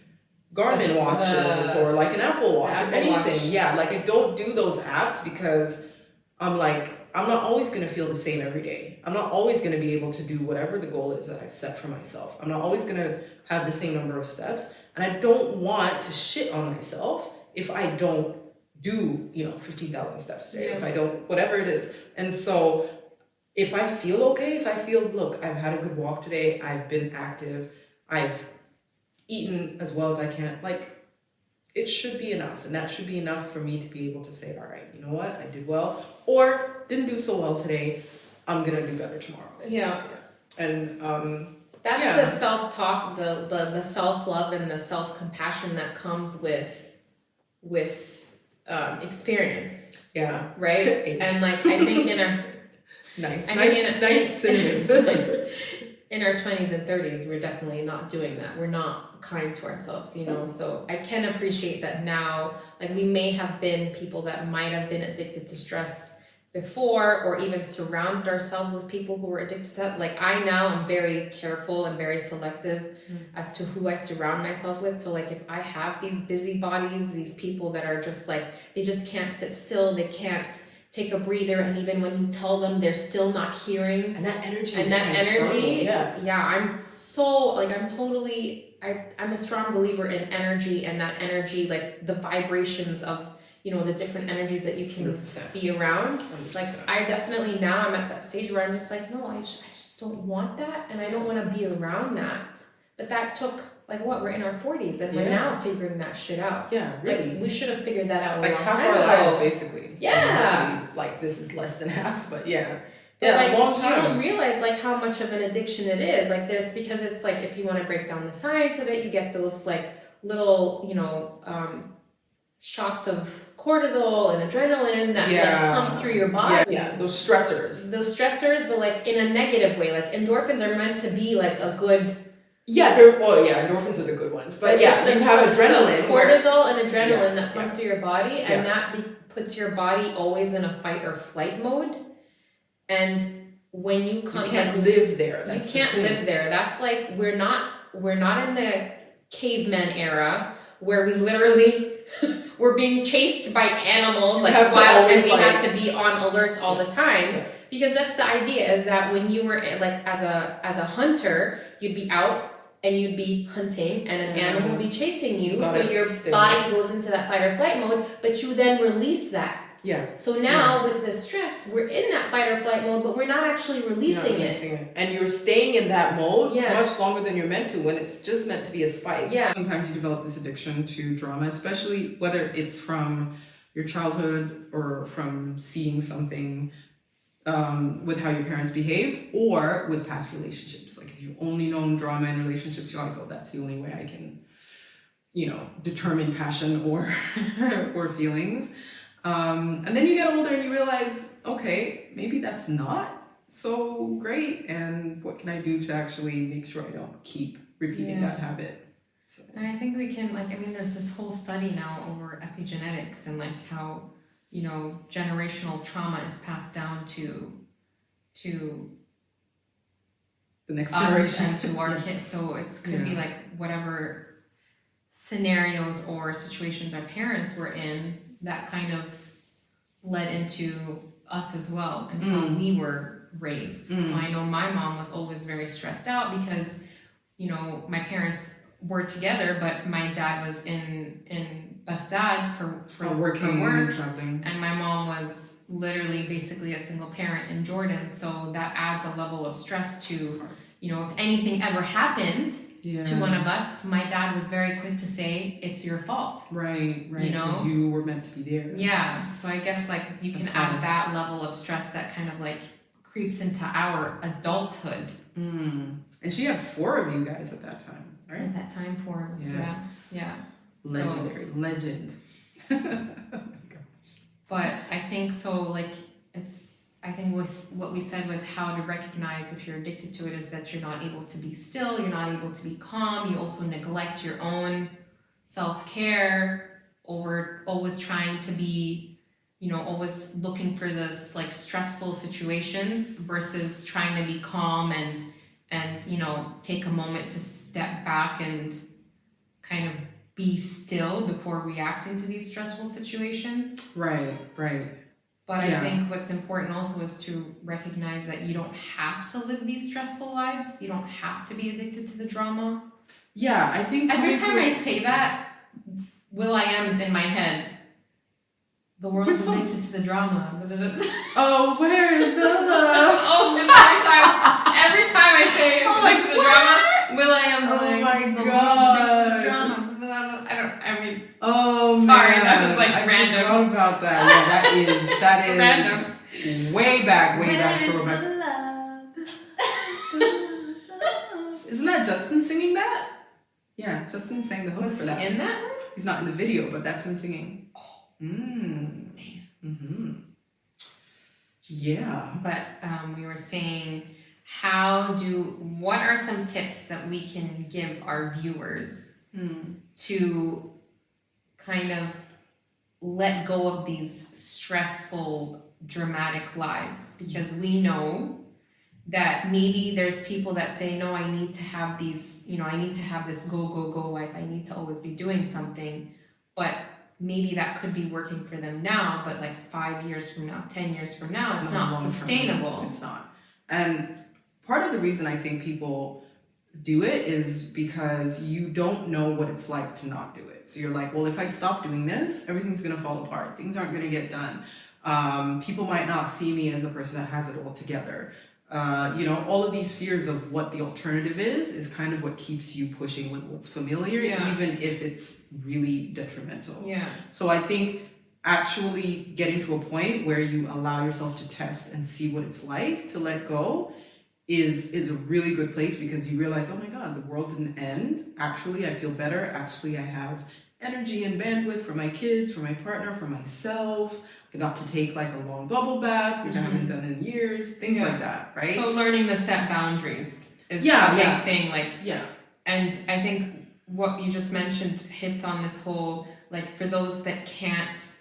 Garmin watches or like an Apple Watch or anything. Yeah, like I don't do those apps because I'm like, I'm not always going to feel the same every day. I'm not always going to be able to do whatever the goal is that I've set for myself. I'm not always going to have the same number of steps. And I don't want to shit on myself if I don't do, 15,000 steps a day, if I don't, whatever it is. And so if I feel okay, if I feel, look, I've had a good walk today, I've been active, I've eaten as well as I can, like, it should be enough. And that should be enough for me to be able to say, all right, you know what, I did well, or didn't do so well today, I'm going to do better tomorrow. Yeah. And, that's the self-talk, the self-love and the self-compassion that comes with experience. Yeah. Right? And like, I think in our... nice synonym. In our 20s and 30s, we're definitely not doing that. We're not kind to ourselves, So I can appreciate that now. Like, we may have been people that might have been addicted to stress before, or even surrounded ourselves with people who were addicted to that. Like, I now am very careful and very selective as to who I surround myself with. So like, if I have these busybodies, these people that are just like, they just can't sit still, they can't take a breather, and even when you tell them, they're still not hearing. And that energy I'm so like, I'm a strong believer in energy, and that energy, like the vibrations of the different energies that you can 100%. Be around. 100%. Like, I definitely now I'm at that stage where I'm just like, no, I just don't want that, and I don't want to be around that. But that took, like, what, we're in our 40s, and we're now figuring that shit out. Yeah, really. Like, we should have figured that out a long time ago. Like, half our lives, basically. Yeah. Like, this is less than half, but yeah. But like, a long time. You don't realize, like, how much of an addiction it is. Like, because it's like, if you want to break down the science of it, you get those, like, little, shots of cortisol and adrenaline that pump through your body. Yeah, those stressors, but like in a negative way. Like, endorphins are meant to be like a good. Yeah, endorphins are the good ones. But you have adrenaline, cortisol and adrenaline that pumps through your body, and that puts your body always in a fight or flight mode. And when you can't live there. You can't live there. That's like, we're not in the caveman era where we literally we're being chased by animals like wild, and we had to be on alert all the time, because that's the idea, is that when you were like as a hunter, you'd be out and you'd be hunting, and an animal would be chasing you, so your body goes into that fight or flight mode, but you then release that. Yeah. So now with the stress, we're in that fight or flight mode, but we're not actually releasing it. And you're staying in that mode much longer than you're meant to, when it's just meant to be a spike. Yeah. Sometimes you develop this addiction to drama, especially whether it's from your childhood or from seeing something with how your parents behave, or with past relationships. Like, if you've only known drama in relationships, you're like, oh, that's the only way I can, determine passion or or feelings. And then you get older and you realize, okay, maybe that's not so great. And what can I do to actually make sure I don't keep repeating that habit? So. And I think we can, there's this whole study now over epigenetics, and like how, generational trauma is passed down to the next generation and to our kids. So could be like whatever scenarios or situations our parents were in, that kind of led into us as well, and how we were raised. So I know my mom was always very stressed out because, my parents were together, but my dad was in dad for work, traveling. And my mom was literally basically a single parent in Jordan, so that adds a level of stress to, you know, if anything ever happened to one of us, my dad was very quick to say, it's your fault. Right, you know, because you were meant to be there. Yeah, so I guess like you can add that level of stress that kind of like creeps into our adulthood. And she had 4 of you guys at that time, right? At that time, 4 of us, yeah. Legendary, legend. Oh my gosh. But I think so, like, I think what we said was how to recognize if you're addicted to it is that you're not able to be still, you're not able to be calm, you also neglect your own self-care, or always trying to be, you know, always looking for this like stressful situations versus trying to be calm and you know, take a moment to step back and kind of be still before reacting to these stressful situations. Right. But I think what's important also is to recognize that you don't have to live these stressful lives. You don't have to be addicted to the drama. Yeah, I think every time I say that, will.i.am's in my head. The world's addicted to the drama. Oh, where is the love? Every time I say addicted to the drama, will.i.am's like, the God. world's addicted to the drama. Oh, sorry, man. that was like random. I forgot about that. Yeah, that is random. way back for Isn't that Justin singing that? Yeah, Justin sang the hook was for that. In that one? He's not in the video, but that's him singing. Damn. Yeah. But we were saying, what are some tips that we can give our viewers to kind of let go of these stressful, dramatic lives? Because we know that maybe there's people that say, no, I need to have these, you know, I need to have this go life. I need to always be doing something. But maybe that could be working for them now, but like 5 years from now, 10 years from now, it's not sustainable. It's not. And part of the reason I think people do it is because you don't know what it's like to not do it. So you're like, well, if I stop doing this, everything's going to fall apart. Things aren't going to get done. People might not see me as a person that has it all together. You know, all of these fears of what the alternative is kind of what keeps you pushing with what's familiar, even if it's really detrimental. Yeah. So I think actually getting to a point where you allow yourself to test and see what it's like to let go is a really good place, because you realize, oh my God, the world didn't end. Actually, I feel better. Actually, I have energy and bandwidth for my kids, for my partner, for myself. I got to take like a long bubble bath, which I haven't done in years, things like that, right? So learning to set boundaries is a big thing. And I think what you just mentioned hits on this whole, like, for those that can't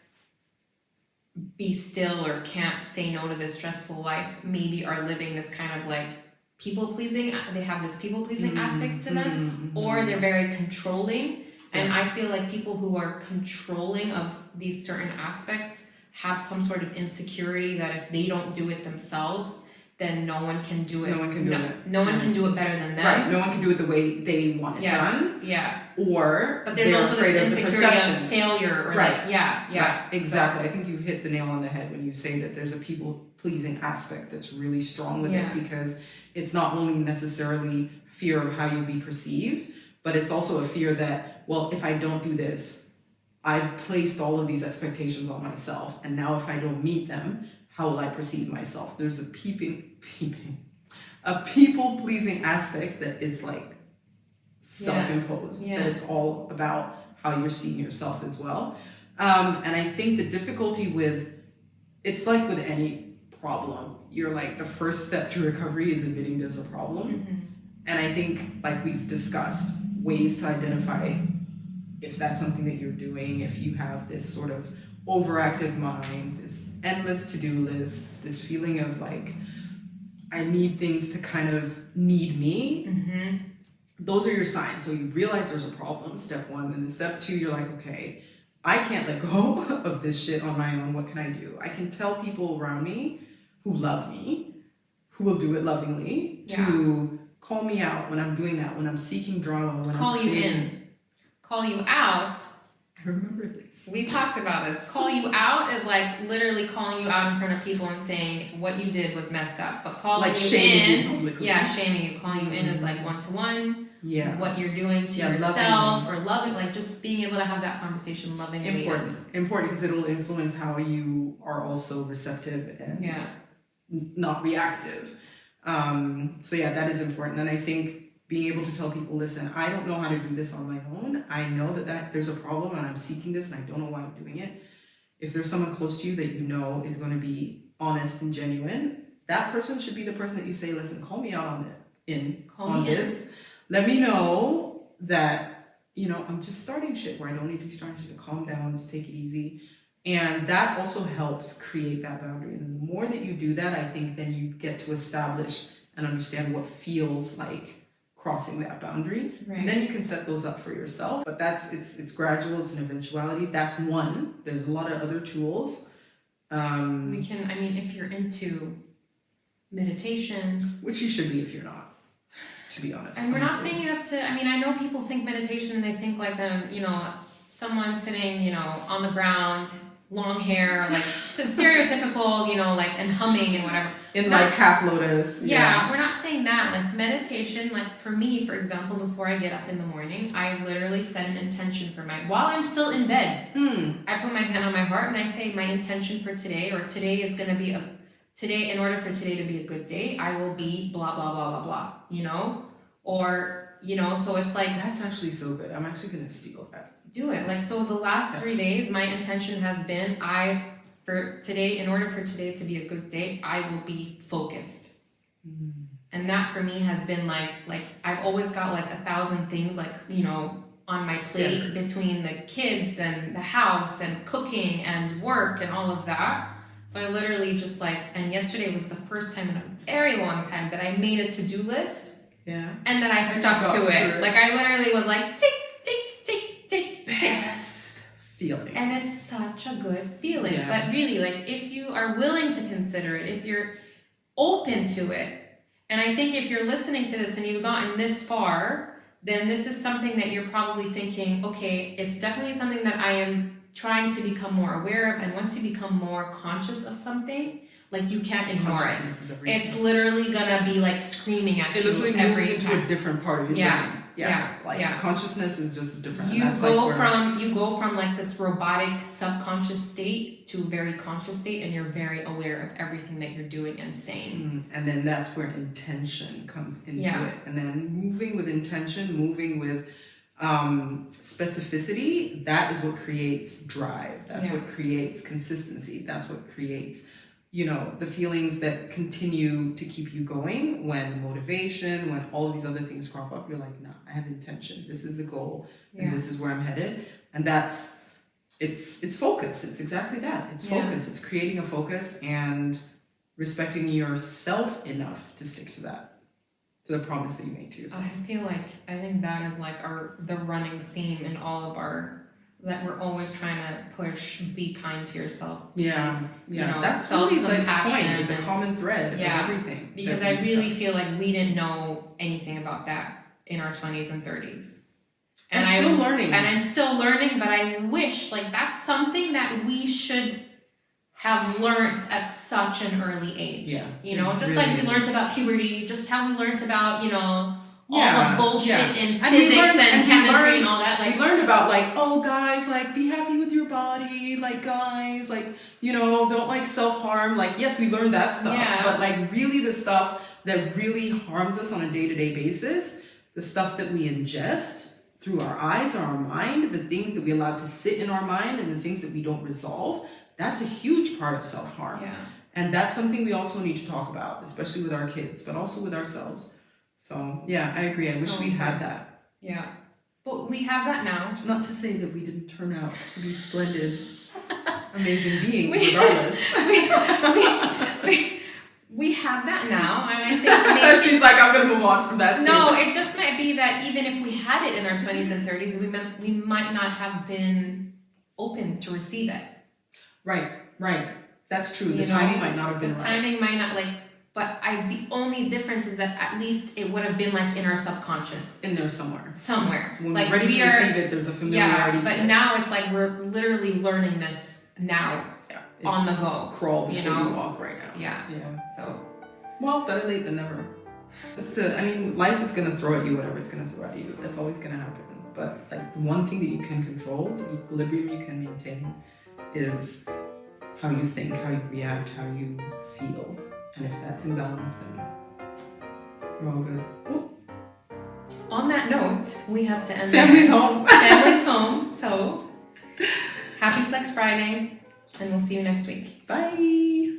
be still or can't say no to this stressful life, maybe are living this kind of like people-pleasing, they have this people-pleasing aspect to them, or they're very controlling. And I feel like people who are controlling of these certain aspects have some sort of insecurity that if they don't do it themselves, then no one can do it. No one can do it. No one can do it better than them. Right. No one can do it the way they want it done. Yeah. But there's also this insecurity of failure. Or right. Right. Exactly. So, I think you hit the nail on the head when you say that there's a people-pleasing aspect that's really strong with it, because it's not only necessarily fear of how you'll be perceived, but it's also a fear that, well, if I don't do this, I've placed all of these expectations on myself, and now if I don't meet them, how will I perceive myself? There's a people-pleasing aspect that is like self-imposed, that it's all about how you're seeing yourself as well. And I think the difficulty it's like with any problem, you're like, the first step to recovery is admitting there's a problem. And I think, like we've discussed, ways to identify if that's something that you're doing, if you have this sort of overactive mind, this endless to-do list, this feeling of like, I need things to kind of need me. Those are your signs. So you realize there's a problem, step 1, and then step 2, you're like, okay, I can't let go of this shit on my own. What can I do? I can tell people around me who love me, who will do it lovingly, to call me out when I'm doing that, when I'm seeking drama, when call you out. remember this. We talked about this. Call you out is like literally calling you out in front of people and saying what you did was messed up. But calling like you shaming in, you publicly. yeah, shaming you. Calling you in is like one-to-one. Yeah. What you're doing to yourself or loving, like just being able to have that conversation lovingly. Important because it'll influence how you are also receptive and not reactive. So yeah, that is important. And I think being able to tell people, listen, I don't know how to do this on my own. I know that there's a problem and I'm seeking this and I don't know why I'm doing it. If there's someone close to you that you know is going to be honest and genuine, that person should be the person that you say, listen, call me out on this. Let me know that, I'm just starting shit where I don't need to be starting shit, to calm down, just take it easy. And that also helps create that boundary. And the more that you do that, I think then you get to establish and understand what feels like crossing that boundary. Right. And then you can set those up for yourself. But it's gradual, it's an eventuality. That's one. There's a lot of other tools. If you're into meditation. Which you should be if you're not, to be honest. And we're not saying you have to, I know people think meditation and they think like, someone sitting, on the ground, long hair, like it's a stereotypical, and humming and whatever. In like half lotus. Yeah, we're not saying that. Like meditation, like for me, for example, before I get up in the morning, I literally set an intention for while I'm still in bed, I put my hand on my heart and I say my intention for today, or today is going to be today, in order for today to be a good day, I will be blah, blah, blah, blah, blah, or, so it's like. That's actually so good. I'm actually going to steal that. Do it. Like, so the last 3 days, my intention has been, for today, in order for today to be a good day, I will be focused. And that for me has been like I've always got like 1,000 things on my plate between the kids and the house and cooking and work and all of that. So I literally just and yesterday was the first time in a very long time that I made a to-do list. Yeah. And then I stuck to it. Like I literally was like, tick, tick, tick, tick, tick. Best feeling. And it's such a good feeling. Yeah. But really, if you are willing to consider it, if you're open to it, and I think if you're listening to this and you've gotten this far, then this is something that you're probably thinking, okay, it's definitely something that I am trying to become more aware of. And once you become more conscious of something, you can't ignore it. It's literally gonna be screaming at you every time. It moves into a different part of your brain. Yeah. Consciousness is just different. You go from this robotic subconscious state to a very conscious state, and you're very aware of everything that you're doing and saying. And then that's where intention comes into it. And then moving with intention, moving with specificity, that is what creates drive. That's what creates consistency. That's what creates the feelings that continue to keep you going when motivation, when all of these other things crop up, you're like, nah, I have intention. This is the goal and this is where I'm headed. And it's focus. It's exactly that. It's focus. It's creating a focus and respecting yourself enough to stick to that, to the promise that you make to yourself. I think that is the running theme in all of that we're always trying to push, be kind to yourself. That's really the point, the common thread of everything. Because I really feel like we didn't know anything about that in our 20s and 30s. And I'm still learning. And I'm still learning, but I wish, that's something that we should have learned at such an early age. Just really we learned about puberty, just how we learned about, all the bullshit in physics and chemistry and all that. We learned about oh guys, be happy with your body, guys, don't self-harm. Yes, we learned that stuff, but really the stuff that really harms us on a day-to-day basis, the stuff that we ingest through our eyes or our mind, the things that we allow to sit in our mind and the things that we don't resolve, that's a huge part of self-harm. And that's something we also need to talk about, especially with our kids, but also with ourselves. So, I agree. I wish we had that. Yeah. But we have that now. Not to say that we didn't turn out to be splendid, amazing beings, regardless. We have that now, and I think maybe... She's like, I'm going to move on from that statement. No, it just might be that even if we had it in our 20s and 30s, we might not have been open to receive it. Right. That's true. The timing might not have been right. The timing might not, But the only difference is that at least it would have been like in our subconscious. In there somewhere. Somewhere. So when like we're ready to receive it, there's a familiarity. Yeah, but now it's like we're literally learning this now on the go. Crawl before you walk right now. Yeah. Yeah. So. Well, better late than never. Life is going to throw at you whatever it's going to throw at you. That's always going to happen. But like the one thing that you can control, the equilibrium you can maintain, is how you think, how you react, how you feel. And if that's imbalanced, then you're all good. Ooh. On that note, we have to end. Family's home. Family's home. So, happy Flex Friday, and we'll see you next week. Bye.